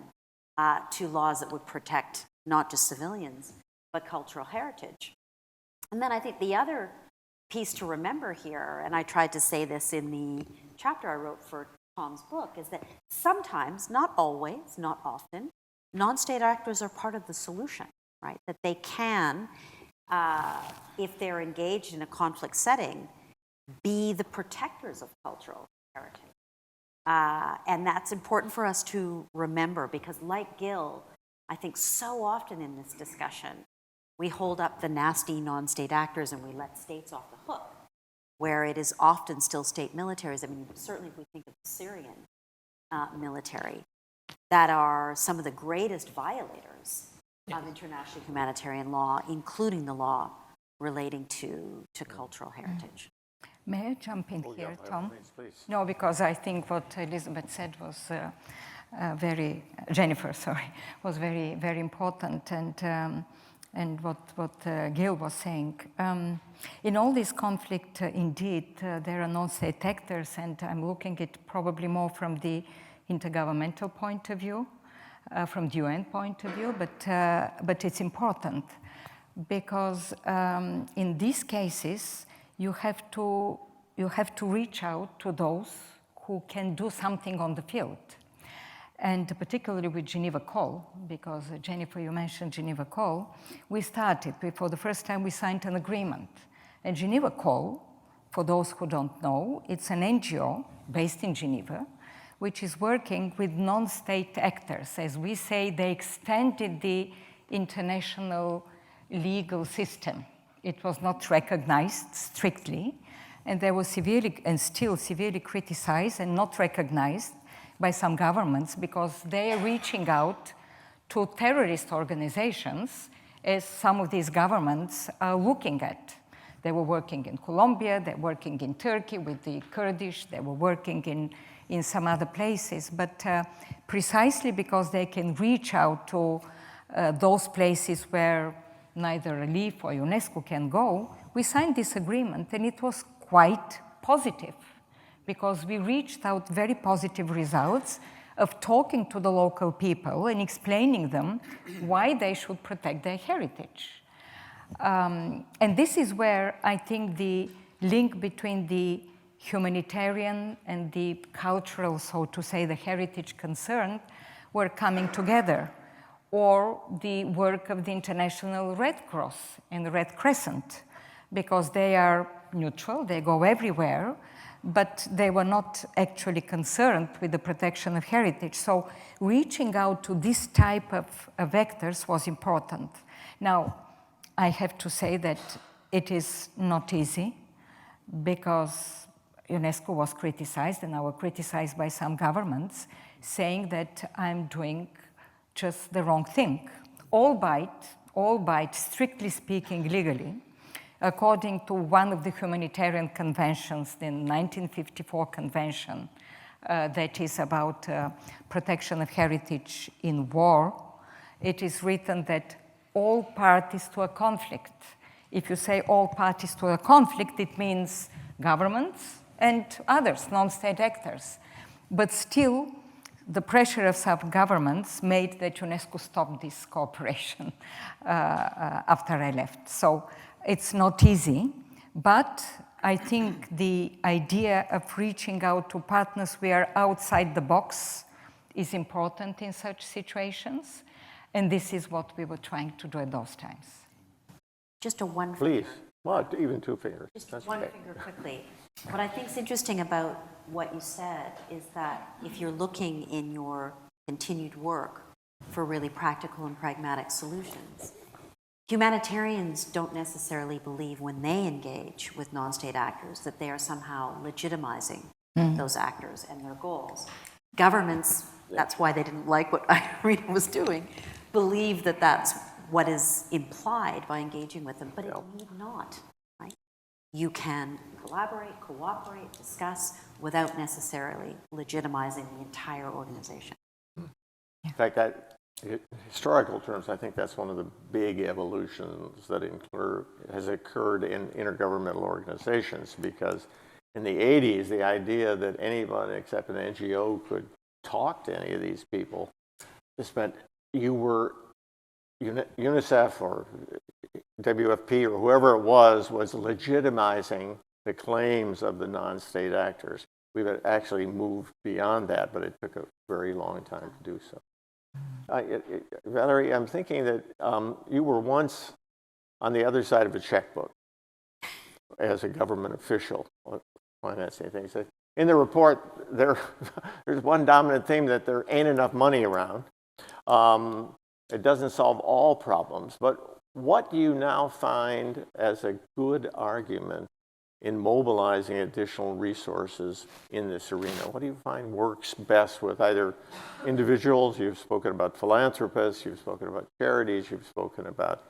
to laws that would protect not just civilians, but cultural heritage. And then I think the other piece to remember here, and I tried to say this in the chapter I wrote for Tom's book, is that sometimes, not always, not often, non-state actors are part of the solution, right? That they can, if they're engaged in a conflict setting, be the protectors of cultural heritage. And that's important for us to remember, because like Gil, I think so often in this discussion, we hold up the nasty non-state actors and we let states off the hook, where it is often still state militaries. I mean, certainly if we think of the Syrian military, that are some of the greatest violators of international humanitarian law, including the law relating to cultural heritage. May I jump in here, Tom? Please. No, because I think what Elizabeth said was Jennifer, was very, very important, and what Gil was saying. In all this conflict, indeed, there are non-state actors, and I'm looking at probably more from the intergovernmental point of view, from the UN point of view, but it's important because in these cases, you have to reach out to those who can do something on the field. And particularly with Geneva Call, because Jennifer, you mentioned Geneva Call, for the first time we signed an agreement. And Geneva Call, for those who don't know, it's an NGO based in Geneva, which is working with non-state actors. As we say, they extended the international legal system. It was not recognized strictly, and they were severely, and still severely criticized and not recognized by some governments because they are reaching out to terrorist organizations as some of these governments are looking at. They were working in Colombia, they're working in Turkey with the Kurdish, they were working in some other places, but precisely because they can reach out to those places where neither Relief or UNESCO can go, we signed this agreement, and it was quite positive because we reached out very positive results of talking to the local people and explaining them why they should protect their heritage. And this is where I think the link between the humanitarian and the cultural, so to say, the heritage concern, were coming together, or the work of the International Red Cross and the Red Crescent, because they are neutral, they go everywhere, but they were not actually concerned with the protection of heritage. So reaching out to this type of actors was important. Now, I have to say that it is not easy because UNESCO was criticized, and I was criticized by some governments, saying that I'm doing just the wrong thing, albeit strictly speaking legally, According to one of the humanitarian conventions, the 1954 convention, that is about protection of heritage in war, it is written that all parties to a conflict. If you say all parties to a conflict, it means governments and others, non-state actors. But still, the pressure of some governments made that UNESCO stop this cooperation after I left. So it's not easy, but I think the idea of reaching out to partners who are outside the box is important in such situations, and this is what we were trying to do at those times. Just a one Please. finger. Well, even 2 fingers. Just That's one okay. finger quickly. What I think is interesting about what you said is that if you're looking in your continued work for really practical and pragmatic solutions, humanitarians don't necessarily believe when they engage with non-state actors that they are somehow legitimizing those actors and their goals. Governments, that's why they didn't like what Irina was doing, believe that that's what is implied by engaging with them, but it need not, right? You can collaborate, cooperate, discuss without necessarily legitimizing the entire organization. In fact, in historical terms, I think that's one of the big evolutions that has occurred in intergovernmental organizations, because in the 80s, the idea that anybody except an NGO could talk to any of these people just meant you were UNICEF or WFP or whoever it was legitimizing the claims of the non-state actors. We've actually moved beyond that, but it took a very long time to do so. Valerie, I'm thinking that you were once on the other side of a checkbook as a government official financing things. In the report, there's one dominant theme that there ain't enough money around. It doesn't solve all problems, but what do you now find as a good argument in mobilizing additional resources in this arena? What do you find works best with either individuals? You've spoken about philanthropists, you've spoken about charities, you've spoken about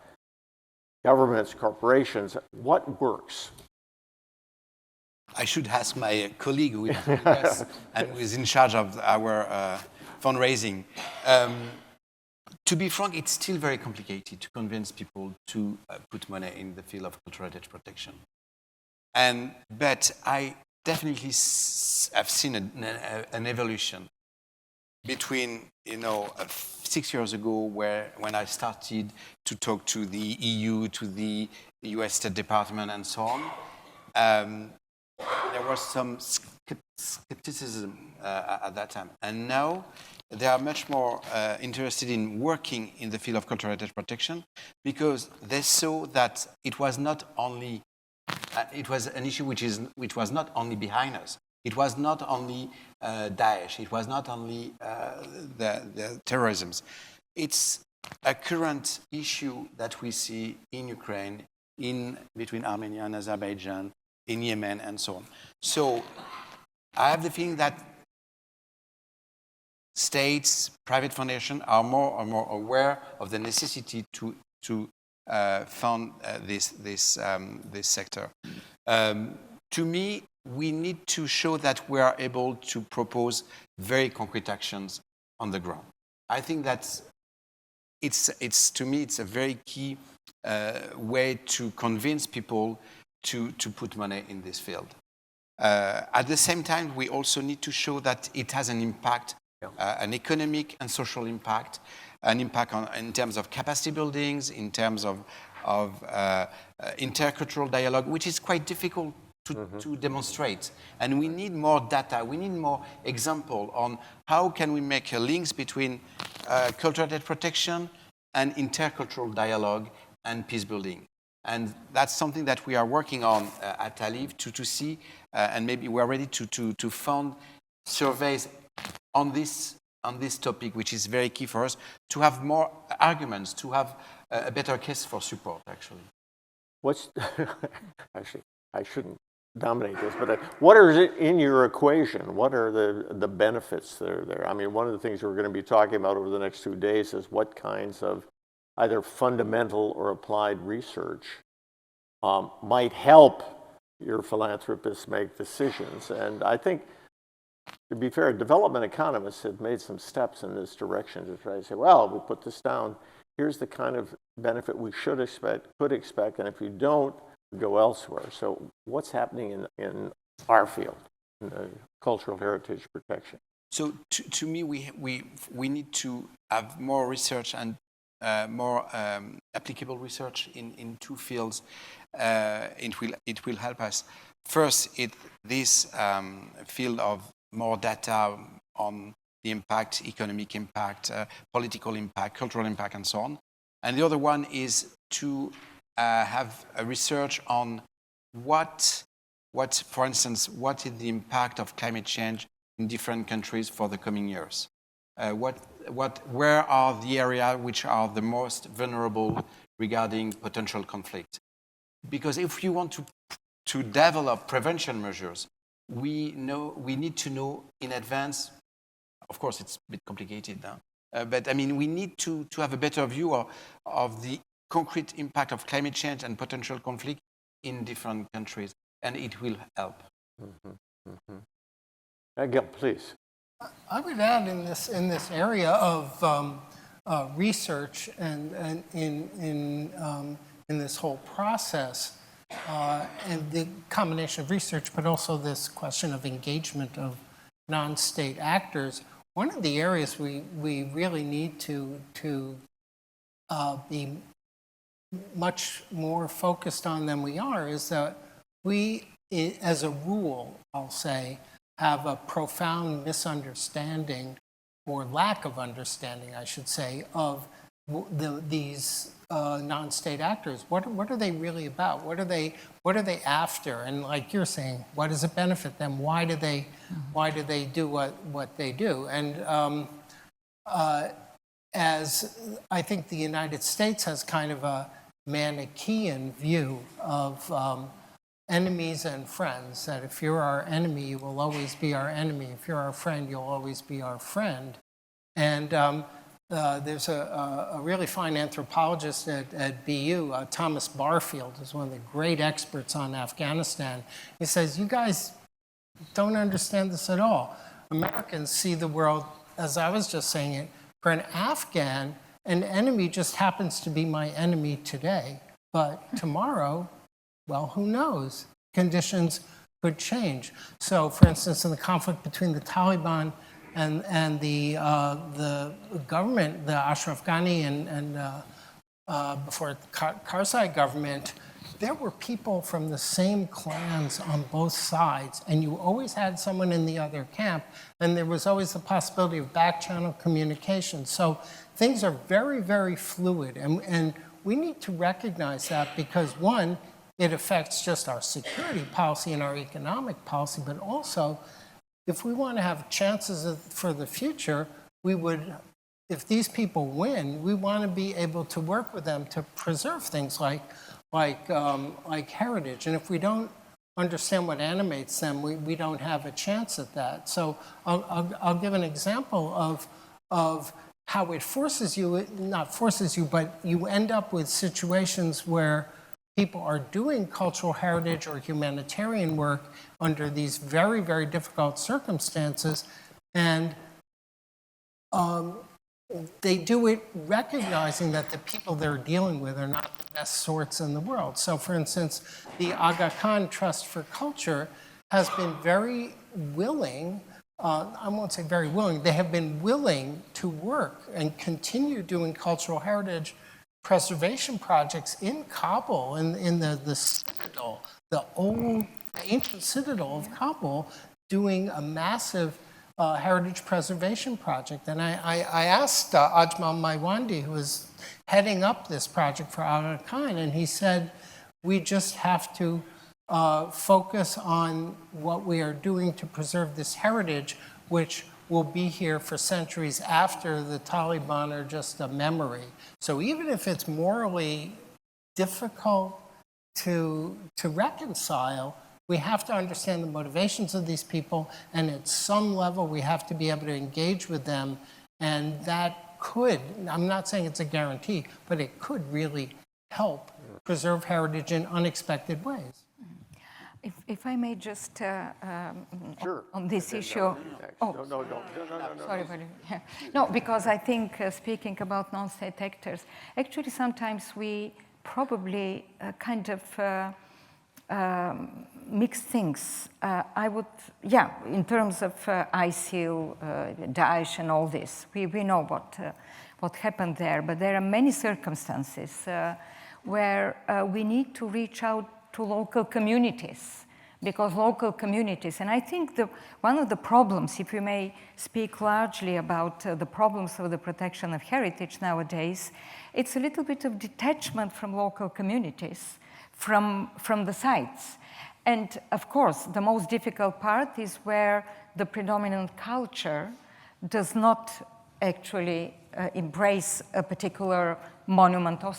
governments, corporations. What works? I should ask my colleague who is with us and who is in charge of our fundraising. To be frank, it's still very complicated to convince people to put money in the field of cultural heritage protection. But I definitely have seen an evolution between 6 years ago, when I started to talk to the EU, to the US State Department, and so on. There was some skepticism at that time, and now they are much more interested in working in the field of cultural heritage protection, because they saw that it was not only it was an issue which was not only behind us. It was not only Daesh. It was not only the terrorism. It's a current issue that we see in Ukraine, between Armenia and Azerbaijan, in Yemen, and so on. So I have the feeling that states, private foundations are more and more aware of the necessity to fund this sector. To me, we need to show that we are able to propose very concrete actions on the ground. I think that to me it's a very key way to convince people to put money in this field. At the same time, we also need to show that it has an impact, an economic and social impact, an impact in terms of capacity buildings, in terms of intercultural dialogue, which is quite difficult to demonstrate. And we need more data, we need more example on how can we make links between cultural heritage protection and intercultural dialogue and peace building. And that's something that we are working on at ALIV to see, and maybe we're ready to fund surveys on this topic, which is very key for us, to have more arguments, to have a better case for support, actually. Actually, I shouldn't dominate this, but what is it in your equation? What are the benefits that are there? I mean, one of the things we're going to be talking about over the next 2 days is what kinds of either fundamental or applied research might help your philanthropists make decisions. And I think, to be fair, development economists have made some steps in this direction to try to say, well, we put this down, here's the kind of benefit we should expect, could expect, and if you don't, go elsewhere. So what's happening in our field, in the cultural heritage protection? So to me, we need to have more research and more applicable research in two fields. It will help us. First, this field of more data on the impact, economic impact, political impact, cultural impact, and so on. And the other one is to have a research on what, for instance, what is the impact of climate change in different countries for the coming years? Where are the areas which are the most vulnerable regarding potential conflict? Because if you want to develop prevention measures, we need to know in advance. Of course, it's a bit complicated now, but I mean, we need to have a better view of the concrete impact of climate change and potential conflict in different countries, and it will help. Again, please. I would add in this area of research and in this whole process, and the combination of research, but also this question of engagement of non-state actors. One of the areas we really need to be much more focused on than we are is that we, as a rule, I'll say, have a profound misunderstanding or lack of understanding, I should say, of these non-state actors. What are they really about? What are they after? And like you're saying, what does it benefit them? Why do they do what they do? And as I think the United States has kind of a Manichaean view of enemies and friends, that if you're our enemy, you will always be our enemy. If you're our friend, you'll always be our friend. And there's a really fine anthropologist at BU, Thomas Barfield, who's one of the great experts on Afghanistan. He says, you guys don't understand this at all. Americans see the world, as I was just saying it, for an Afghan, an enemy just happens to be my enemy today. But tomorrow, well, who knows? Conditions could change. So, for instance, in the conflict between the Taliban and the government, the Ashraf Ghani and before the Karzai government, there were people from the same clans on both sides, and you always had someone in the other camp, and there was always the possibility of back-channel communication. So things are very, very fluid, and we need to recognize that because, one, it affects just our security policy and our economic policy, but also, if we want to have chances for the future, we would, if these people win, we want to be able to work with them to preserve things like heritage. And if we don't understand what animates them, we don't have a chance at that. So I'll give an example of how it forces you, not forces you, but you end up with situations where people are doing cultural heritage or humanitarian work under these very, very difficult circumstances, and they do it recognizing that the people they're dealing with are not the best sorts in the world. So, for instance, the Aga Khan Trust for Culture has been very willing, I won't say very willing, they have been willing to work and continue doing cultural heritage preservation projects in Kabul, in the citadel, the old ancient citadel of Kabul, doing a massive heritage preservation project. And I asked Ajmal Maiwandi, who is heading up this project for Aga Khan, and he said, we just have to focus on what we are doing to preserve this heritage, which will be here for centuries after the Taliban are just a memory. So even if it's morally difficult to reconcile, we have to understand the motivations of these people, and at some level we have to be able to engage with them, and that could, I'm not saying it's a guarantee, but it could really help preserve heritage in unexpected ways. If I may just, Sure. on this No, issue. no, Oh, no. sorry. No, because I think speaking about non-state actors, actually sometimes we probably kind of mix things. In terms of ISIL, Daesh and all this, we know what happened there, but there are many circumstances where we need to reach out to local communities, because local communities, and I think one of the problems, if we may speak largely about the problems of the protection of heritage nowadays, it's a little bit of detachment from local communities, from the sites. And of course, the most difficult part is where the predominant culture does not actually embrace a particular monument or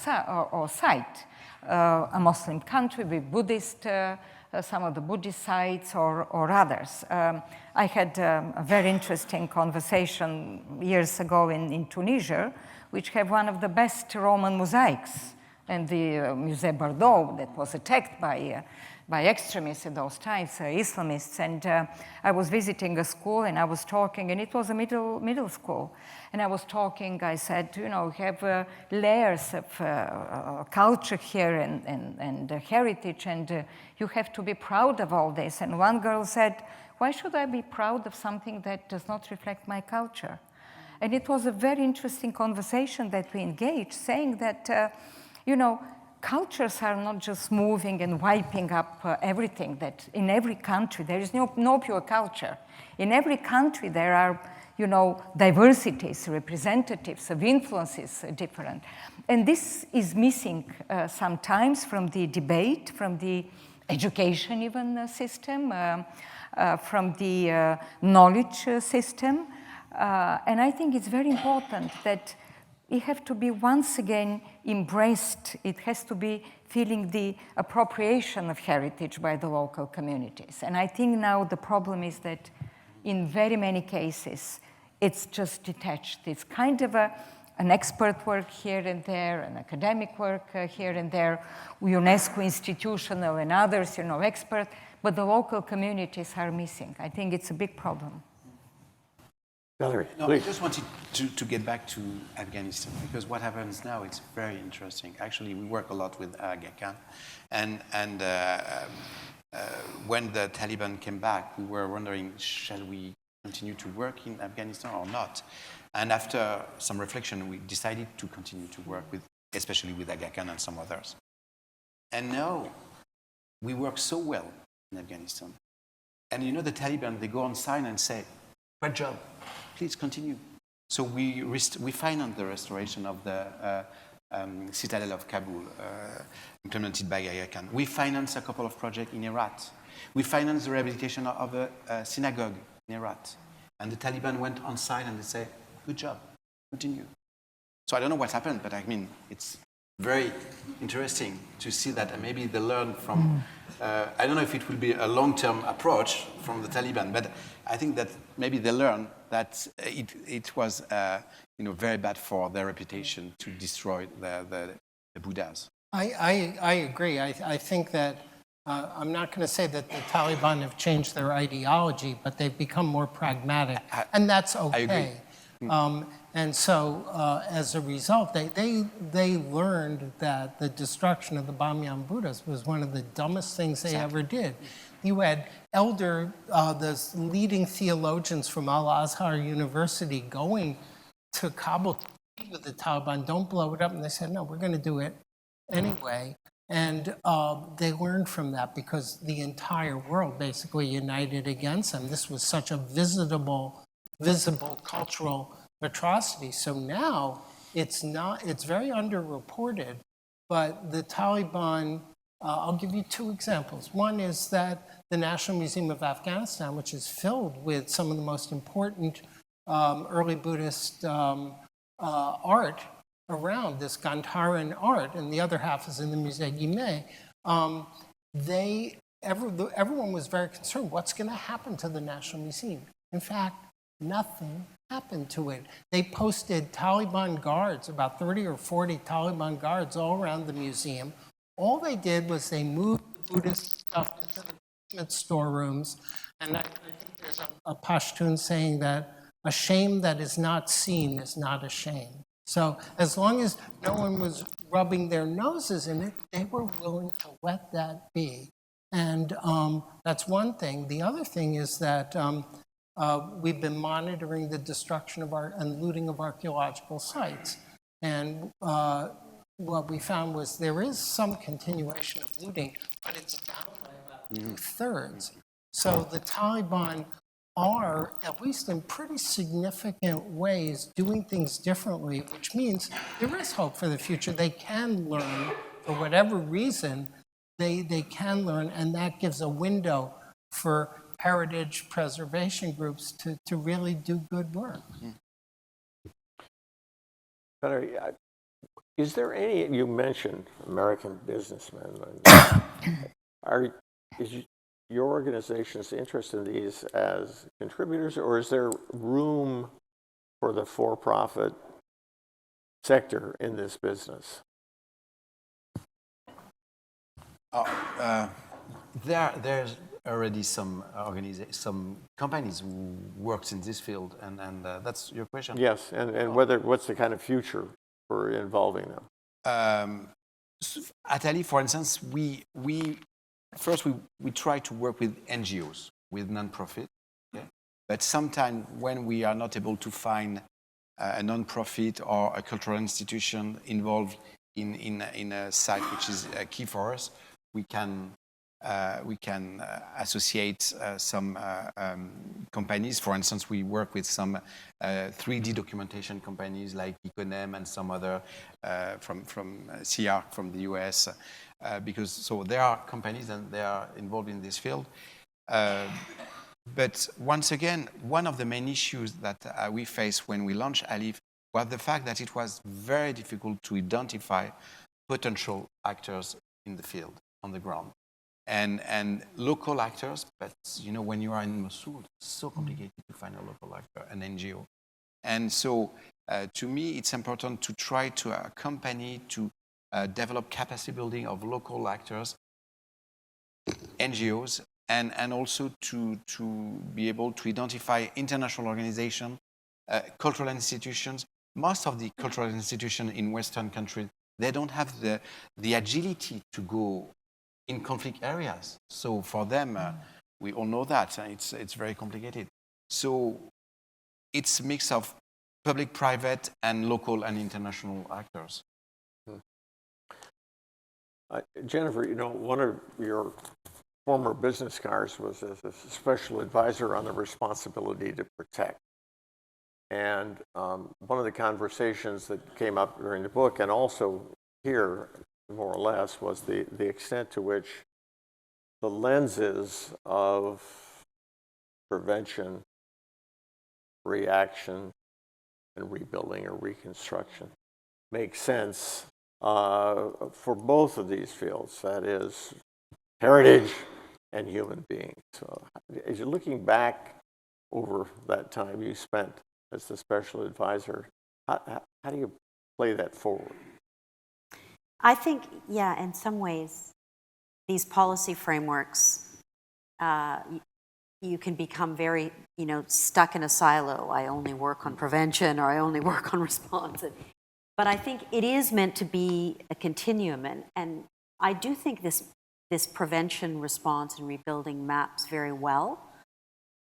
site. A Muslim country with Buddhist, some of the Buddhist sites or others. I had a very interesting conversation years ago in Tunisia, which have one of the best Roman mosaics, and the Musée Bordeaux that was attacked by extremists in those times, Islamists. And I was visiting a school and I was talking, and it was a middle school. And I was talking, I said, we have layers of culture here and heritage, and you have to be proud of all this. And one girl said, why should I be proud of something that does not reflect my culture? And it was a very interesting conversation that we engaged, saying that, cultures are not just moving and wiping up everything, that in every country there is no pure culture. In every country there are, diversities, representatives of influences different. And this is missing sometimes from the debate, from the education even system, from the knowledge system. And I think it's very important that it has to be once again embraced. It has to be feeling the appropriation of heritage by the local communities. And I think now the problem is that in very many cases, it's just detached. It's kind of an expert work here and there, an academic work here and there, UNESCO institutional and others, expert, but the local communities are missing. I think it's a big problem. Valerie, No, please. I just wanted to get back to Afghanistan, because what happens now, it's very interesting. Actually, we work a lot with Aga Khan, and when the Taliban came back, we were wondering, shall we continue to work in Afghanistan or not? And after some reflection, we decided to continue to work with, especially with Aga Khan and some others. And now, we work so well in Afghanistan. And the Taliban, they go on sign and say, great job, please continue. So we financed the restoration of the citadel of Kabul, implemented by Aga Khan. We financed a couple of projects in Herat. We financed the rehabilitation of a synagogue in Herat. And the Taliban went on site and they say, good job, continue. So I don't know what happened, but it's very interesting to see that, and maybe they learn from, I don't know if it will be a long-term approach from the Taliban, but I think that maybe they learn that it was very bad for their reputation to destroy the Buddhas. I agree. I think that I'm not going to say that the Taliban have changed their ideology, but they've become more pragmatic, and that's okay. I agree. And so, as a result, they learned that the destruction of the Bamyan Buddhas was one of the dumbest things they ever did. You had the leading theologians from Al-Azhar University going to Kabul to meet with the Taliban, don't blow it up. And they said, no, we're going to do it anyway. And they learned from that because the entire world basically united against them. This was such a visible cultural atrocity. So now it's very underreported, but the Taliban, I'll give you two examples. One is that the National Museum of Afghanistan, which is filled with some of the most important early Buddhist art around, this Gandharan art, and the other half is in the Musée Guimet. Everyone was very concerned, what's going to happen to the National Museum? In fact, nothing happened to it. They posted Taliban guards, about 30 or 40 Taliban guards all around the museum, all they did was they moved the Buddhist stuff into the basement storerooms. And I think there's a Pashtun saying that a shame that is not seen is not a shame. So as long as no one was rubbing their noses in it, they were willing to let that be. And that's one thing. The other thing is that we've been monitoring the destruction of and looting of archaeological sites. And what we found was there is some continuation of looting, but it's down by about 2/3. So the Taliban are, at least in pretty significant ways, doing things differently, which means there is hope for the future. They can learn, for whatever reason, they can learn, and that gives a window for heritage preservation groups to really do good work. Is there any, you mentioned American businessmen, is your organization's interest in these as contributors, or is there room for the for-profit sector in this business? There's already some companies who works in this field, and that's your question. Yes, and what's the kind of future for involving them? At Ali, for instance, we try to work with NGOs, with non-profit. Okay? But sometimes when we are not able to find a non-profit or a cultural institution involved in a site which is key for us, we can associate some companies. For instance, we work with some 3D documentation companies like Econem and some other from CR from the US, because so there are companies and they are involved in this field. But once again, one of the main issues that we faced when we launched ALIF was the fact that it was very difficult to identify potential actors in the field, on the ground. And local actors, but when you are in Mosul, it's so complicated to find a local actor, an NGO. And so to me, it's important to try to accompany, to develop capacity building of local actors, NGOs, and also to be able to identify international organizations, cultural institutions. Most of the cultural institutions in Western countries, they don't have the agility to go in conflict areas. So for them, we all know that it's very complicated. So it's a mix of public, private, and local and international actors. Jennifer, one of your former business cards was as a special advisor on the responsibility to protect. And one of the conversations that came up during the book, and also here, more or less, was the extent to which the lenses of prevention, reaction, and rebuilding or reconstruction make sense for both of these fields, that is, heritage and human beings. So as you're looking back over that time you spent as the special advisor, how do you play that forward? I think, yeah, in some ways, these policy frameworks, you can become very, stuck in a silo. I only work on prevention, or I only work on response. But I think it is meant to be a continuum, and I do think this prevention, response, and rebuilding maps very well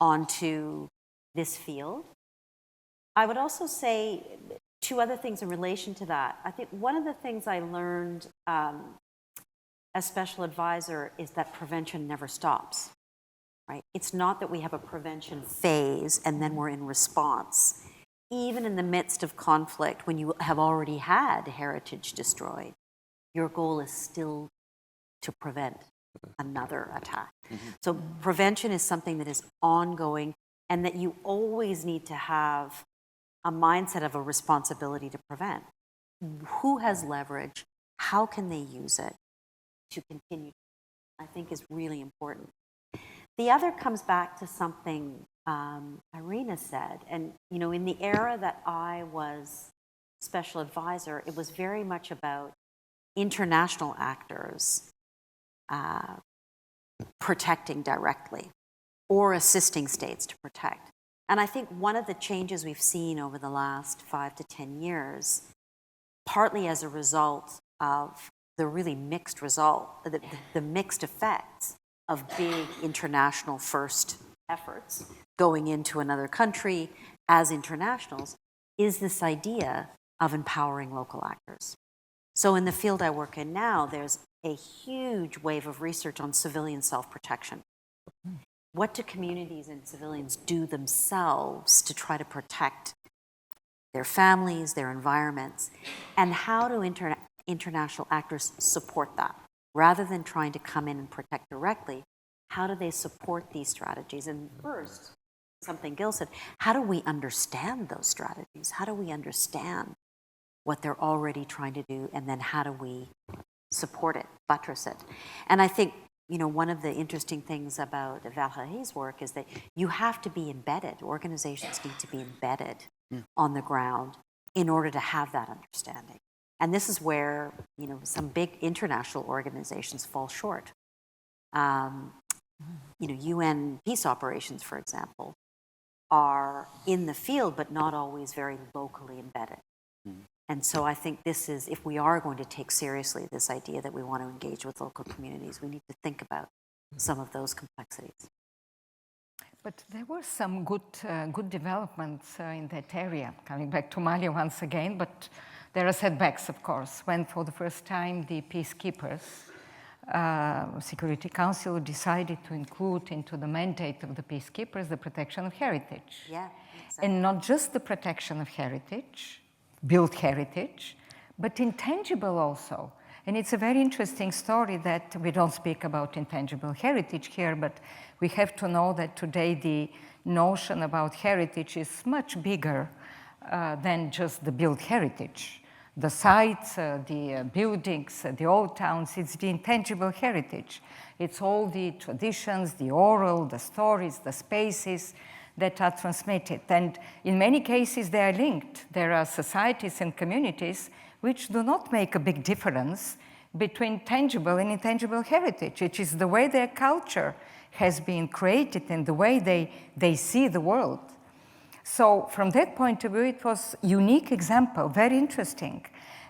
onto this field. I would also say two other things in relation to that. I think one of the things I learned as special advisor is that prevention never stops, right? It's not that we have a prevention phase and then we're in response. Even in the midst of conflict, when you have already had heritage destroyed, your goal is still to prevent another attack. Mm-hmm. So prevention is something that is ongoing, and that you always need to have a mindset of a responsibility to prevent. Who has leverage? How can they use it to continue? I think is really important. The other comes back to something Irina said, and in the era that I was special advisor, it was very much about international actors protecting directly or assisting states to protect. And I think one of the changes we've seen over the last 5 to 10 years, partly as a result of the really mixed the mixed effects of big international first efforts going into another country as internationals, is this idea of empowering local actors. So in the field I work in now, there's a huge wave of research on civilian self-protection. What do communities and civilians do themselves to try to protect their families, their environments, and how do international actors support that? Rather than trying to come in and protect directly, how do they support these strategies? And first, something Gil said, how do we understand those strategies? How do we understand what they're already trying to do, and then how do we support it, buttress it? And I think, one of the interesting things about Valérie's work is that you have to be embedded. Organizations need to be embedded on the ground in order to have that understanding. And this is where, some big international organizations fall short. UN peace operations, for example, are in the field, but not always very locally embedded. And so I think this is, if we are going to take seriously this idea that we want to engage with local communities, we need to think about some of those complexities. But there were some good developments in that area. Coming back to Mali once again, but there are setbacks, of course, when for the first time the peacekeepers, Security Council decided to include into the mandate of the peacekeepers the protection of heritage. Yeah, exactly. And not just the protection of heritage, built heritage, but intangible also. And it's a very interesting story that we don't speak about intangible heritage here, but we have to know that today the notion about heritage is much bigger than just the built heritage. The sites, the buildings, the old towns, it's the intangible heritage. It's all the traditions, the oral, the stories, the spaces that are transmitted. And in many cases, they are linked. There are societies and communities which do not make a big difference between tangible and intangible heritage. It is the way their culture has been created and the way they see the world. So from that point of view, it was a unique example, very interesting,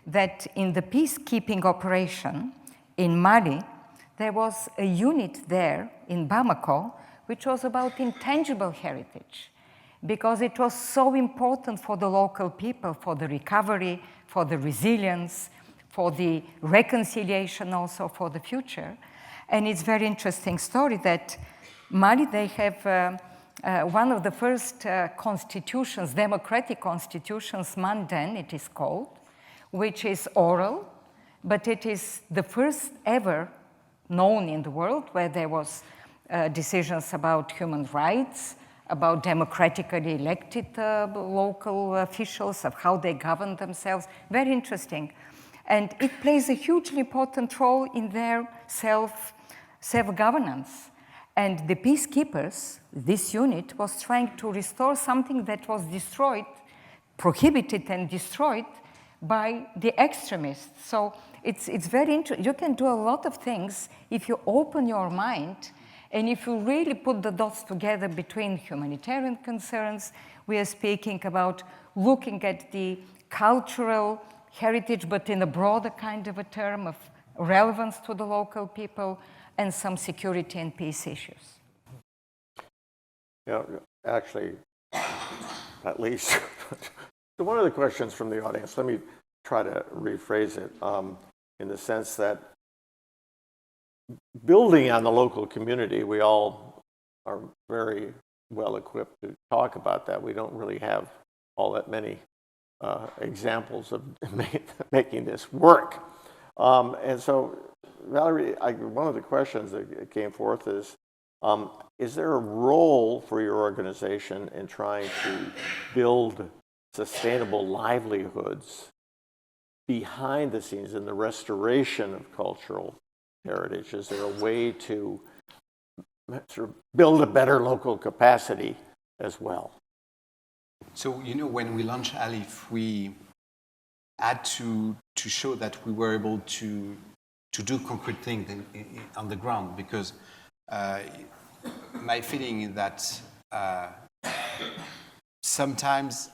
that in the peacekeeping operation in Mali, there was a unit there in Bamako which was about intangible heritage, because it was so important for the local people, for the recovery, for the resilience, for the reconciliation also for the future. And it's a very interesting story that Mali, they have one of the first constitutions, democratic constitutions, Manden it is called, which is oral, but it is the first ever known in the world where there was decisions about human rights, about democratically elected local officials, of how they govern themselves. Very interesting. And it plays a hugely important role in their self-governance. And the peacekeepers, this unit, was trying to restore something that was destroyed, prohibited and destroyed by the extremists. So it's very interesting. You can do a lot of things if you open your mind and if you really put the dots together between humanitarian concerns. We are speaking about looking at the cultural heritage, but in a broader kind of a term of relevance to the local people, and some security and peace issues. Yeah, actually, at least. So one of the questions from the audience, let me try to rephrase it in the sense that building on the local community, we all are very well equipped to talk about that. We don't really have all that many examples of making this work. And so, Valérie, one of the questions that came forth is there a role for your organization in trying to build sustainable livelihoods behind the scenes in the restoration of cultural heritage? Is there a way to sort of build a better local capacity as well? So, when we launched ALIF, we had to show that we were able to do concrete things on the ground, because my feeling is that sometimes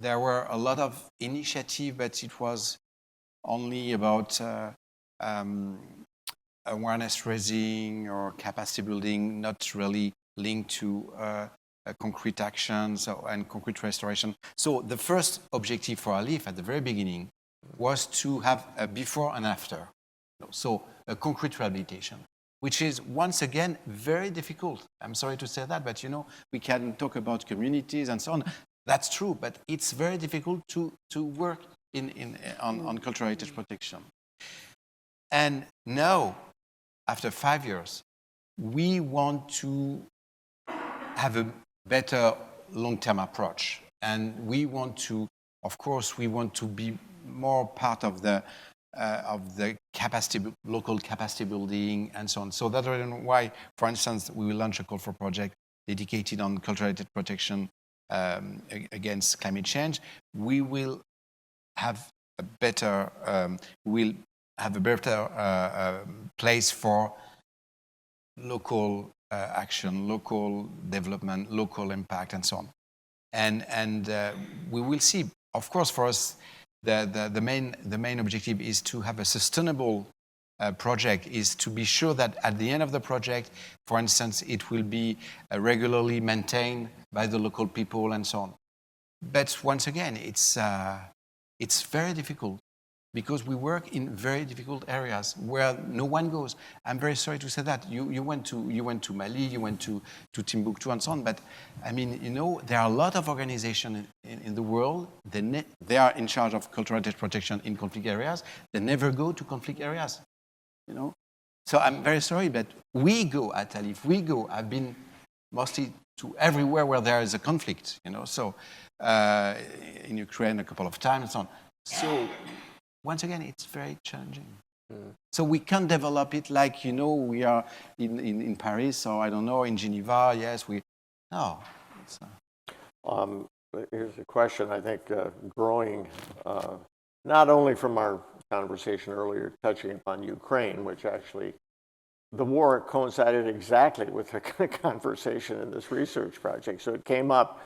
there were a lot of initiative, but it was only about awareness raising or capacity building, not really linked to concrete actions and concrete restoration. So the first objective for ALIF at the very beginning was to have a before and after. So a concrete rehabilitation, which is once again very difficult. I'm sorry to say that, but we can talk about communities and so on. That's true, but it's very difficult to work on cultural heritage protection. And now, after 5 years, we want to have a better long-term approach. And we want to, of course, be more part of the capacity, local capacity building and so on. So that's the reason why, for instance, we will launch a call for project dedicated on cultural heritage protection against climate change. We will have a better, place for local action, local development, local impact, and so on. And we will see. Of course, for us, the main objective is to have a sustainable project, is to be sure that at the end of the project, for instance, it will be regularly maintained by the local people and so on. But once again, it's very difficult, because we work in very difficult areas where no one goes. I'm very sorry to say that. You went to Mali, you went to Timbuktu and so on, but I mean, there are a lot of organizations in the world. They are in charge of cultural heritage protection in conflict areas. They never go to conflict areas, So I'm very sorry, but we go at ALIF. I've been mostly to everywhere where there is a conflict, So in Ukraine a couple of times and so on. So once again, it's very challenging. So we can't develop it like, we are in Paris, or I don't know, in Geneva. Yes, no. Here's a question, I think, growing not only from our conversation earlier touching upon Ukraine, which actually the war coincided exactly with the conversation in this research project. So it came up,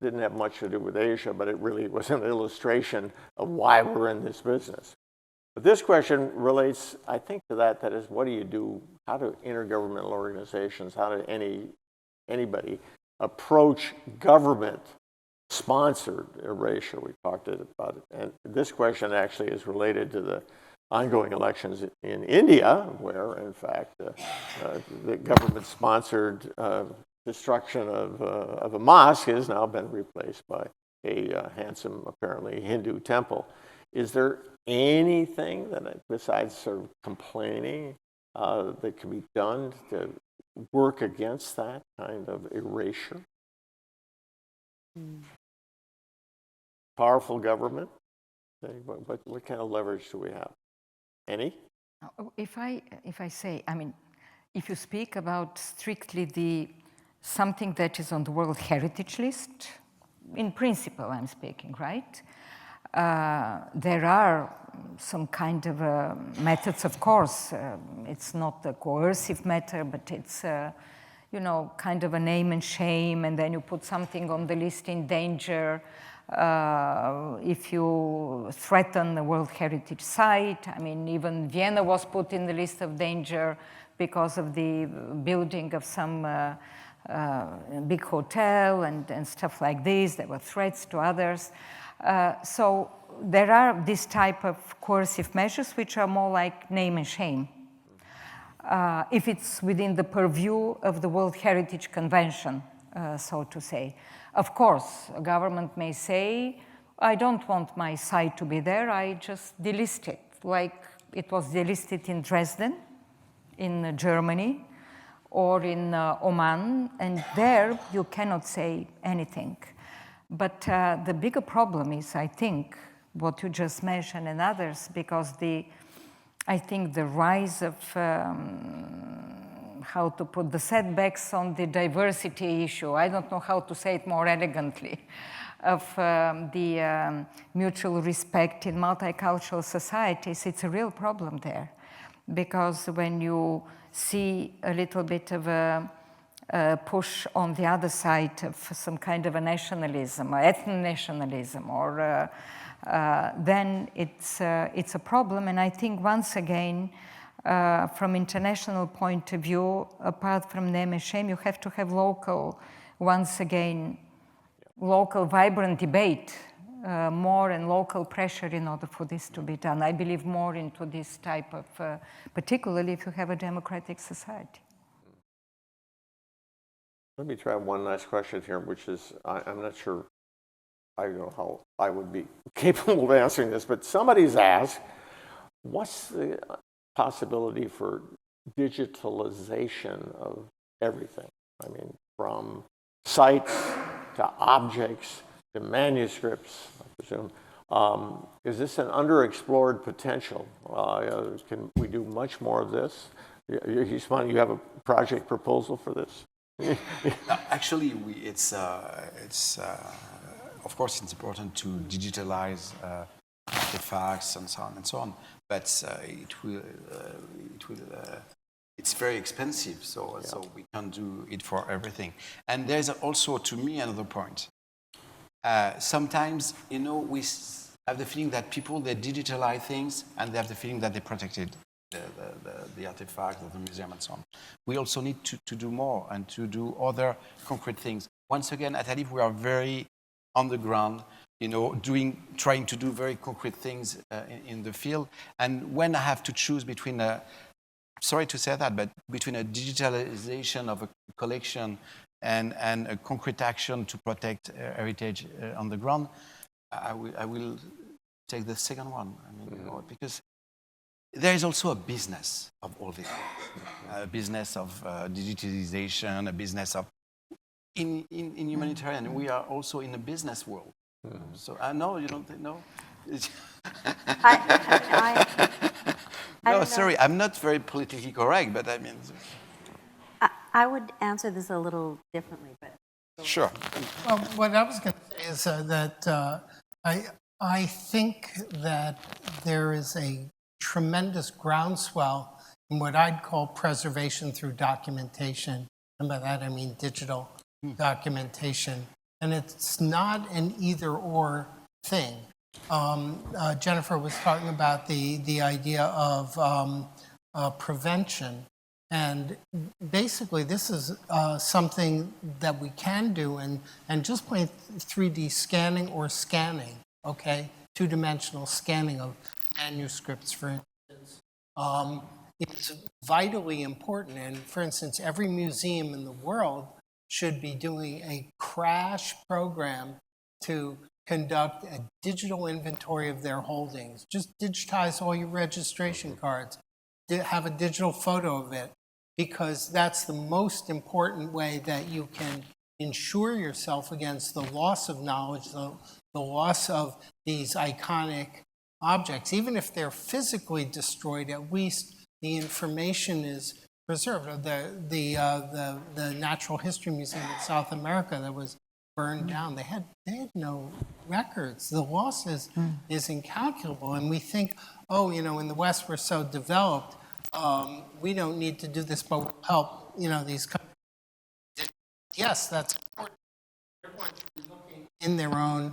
didn't have much to do with Asia, but it really was an illustration of why we're in this business. But this question relates, I think, to that is, what do you do? How do intergovernmental organizations, how do anybody approach government-sponsored erasure? We talked about it. And this question actually is related to the ongoing elections in India, where, in fact, the government-sponsored destruction of a mosque has now been replaced by a handsome, apparently, Hindu temple. Is there anything that, besides sort of complaining, that can be done to work against that kind of erasure? Powerful government? What kind of leverage do we have? Any? If I say, if you speak about strictly something that is on the World Heritage List, in principle I'm speaking, right? There are some kind of methods, of course. It's not a coercive method, but it's, kind of a name and shame, and then you put something on the list in danger. If you threaten the World Heritage Site, even Vienna was put in the list of danger because of the building of some big hotel and stuff like this. There were threats to others. So there are this type of coercive measures which are more like name and shame. If it's within the purview of the World Heritage Convention, so to say. Of course, a government may say, I don't want my site to be there, I just delist it, like it was delisted in Dresden, in Germany, or in Oman, and there you cannot say anything. But the bigger problem is, I think, what you just mentioned and others, because I think the rise of, how to put the setbacks on the diversity issue, I don't know how to say it more elegantly, the mutual respect in multicultural societies, it's a real problem there. Because when you see a little bit of a push on the other side of some kind of a nationalism or ethno-nationalism, or then it's a problem. And I think once again, from international point of view, apart from name and shame, you have to have local, once again, local vibrant debate, more and local pressure in order for this to be done. I believe more into this type of, particularly if you have a democratic society. Let me try one last question here, which is, I'm not sure, I don't know how I would be capable of answering this, but somebody's asked, what's the possibility for digitalization of everything? I mean, from sites to objects to manuscripts, I presume. Is this an underexplored potential? Can we do much more of this? You have a project proposal for this? Actually, of course, it's important to digitalize artifacts and so on and so on. But it's very expensive, so we can't do it for everything. And there's also, to me, another point. Sometimes, we have the feeling that people, they digitalize things, and they have the feeling that they protected the artifact of the museum and so on. We also need to do more and to do other concrete things. Once again, at ALIPH, we are very on the ground, trying to do very concrete things in the field. And when I have to choose between sorry to say that, but between a digitalization of a collection and a concrete action to protect heritage on the ground, I will take the second one. Because there is also a business of all this, a business of digitalization, a business of in humanitarian. We are also in a business world. So I know you don't think no. No, sorry, I'm not very politically correct, but I mean. I would answer this a little differently, but. Sure. Well, what I was going to say is that I think that there is a tremendous groundswell in what I'd call preservation through documentation. And by that I mean digital documentation. And it's not an either-or thing. Jennifer was talking about the idea of prevention. And basically, this is something that we can do, and just plain 3D scanning or scanning, okay? Two-dimensional scanning of manuscripts, for instance. It's vitally important. And for instance, every museum in the world should be doing a crash program to conduct a digital inventory of their holdings. Just digitize all your registration cards. Have a digital photo of it, because that's the most important way that you can insure yourself against the loss of knowledge, the loss of these iconic objects. Even if they're physically destroyed, at least the information is preserved. The Natural History Museum in South America that was burned down, they had no records. The loss is incalculable. And we think, in the West we're so developed, we don't need to do this, but we'll help, these countries. Yes, that's important. Everyone should be looking in their own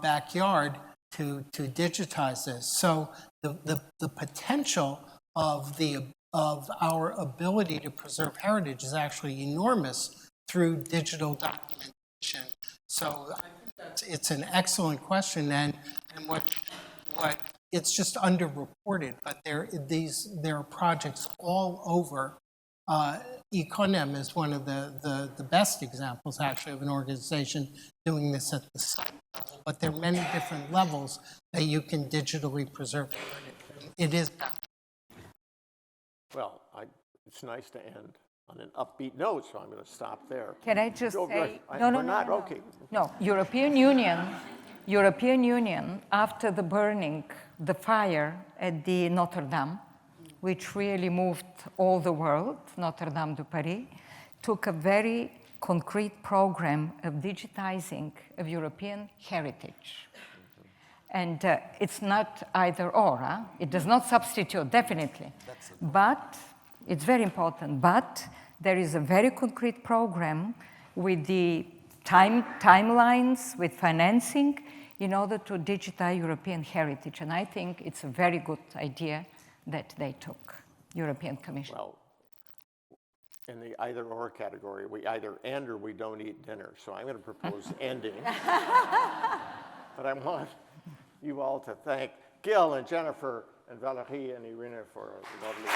backyard to digitize this. So the potential of our ability to preserve heritage is actually enormous through digital documentation. So I think it's an excellent question, and what it's just underreported, but there are projects all over. Econem is one of the best examples, actually, of an organization doing this at the site level. But there are many different levels that you can digitally preserve heritage. It is. Well, it's nice to end on an upbeat note, so I'm going to stop there. Can I just say? No. Okay. No, European Union, after the burning, the fire at the Notre Dame, which really moved all the world, Notre Dame de Paris, took a very concrete program of digitizing of European heritage. And it's not either or. It does not substitute, definitely. But it's very important. But there is a very concrete program with the timelines, with financing, in order to digitize European heritage. And I think it's a very good idea that they took, European Commission. Well, in the either or category, we either end or we don't eat dinner. So I'm going to propose ending. But I want you all to thank Gil and Jennifer and Valerie and Irina for a lovely.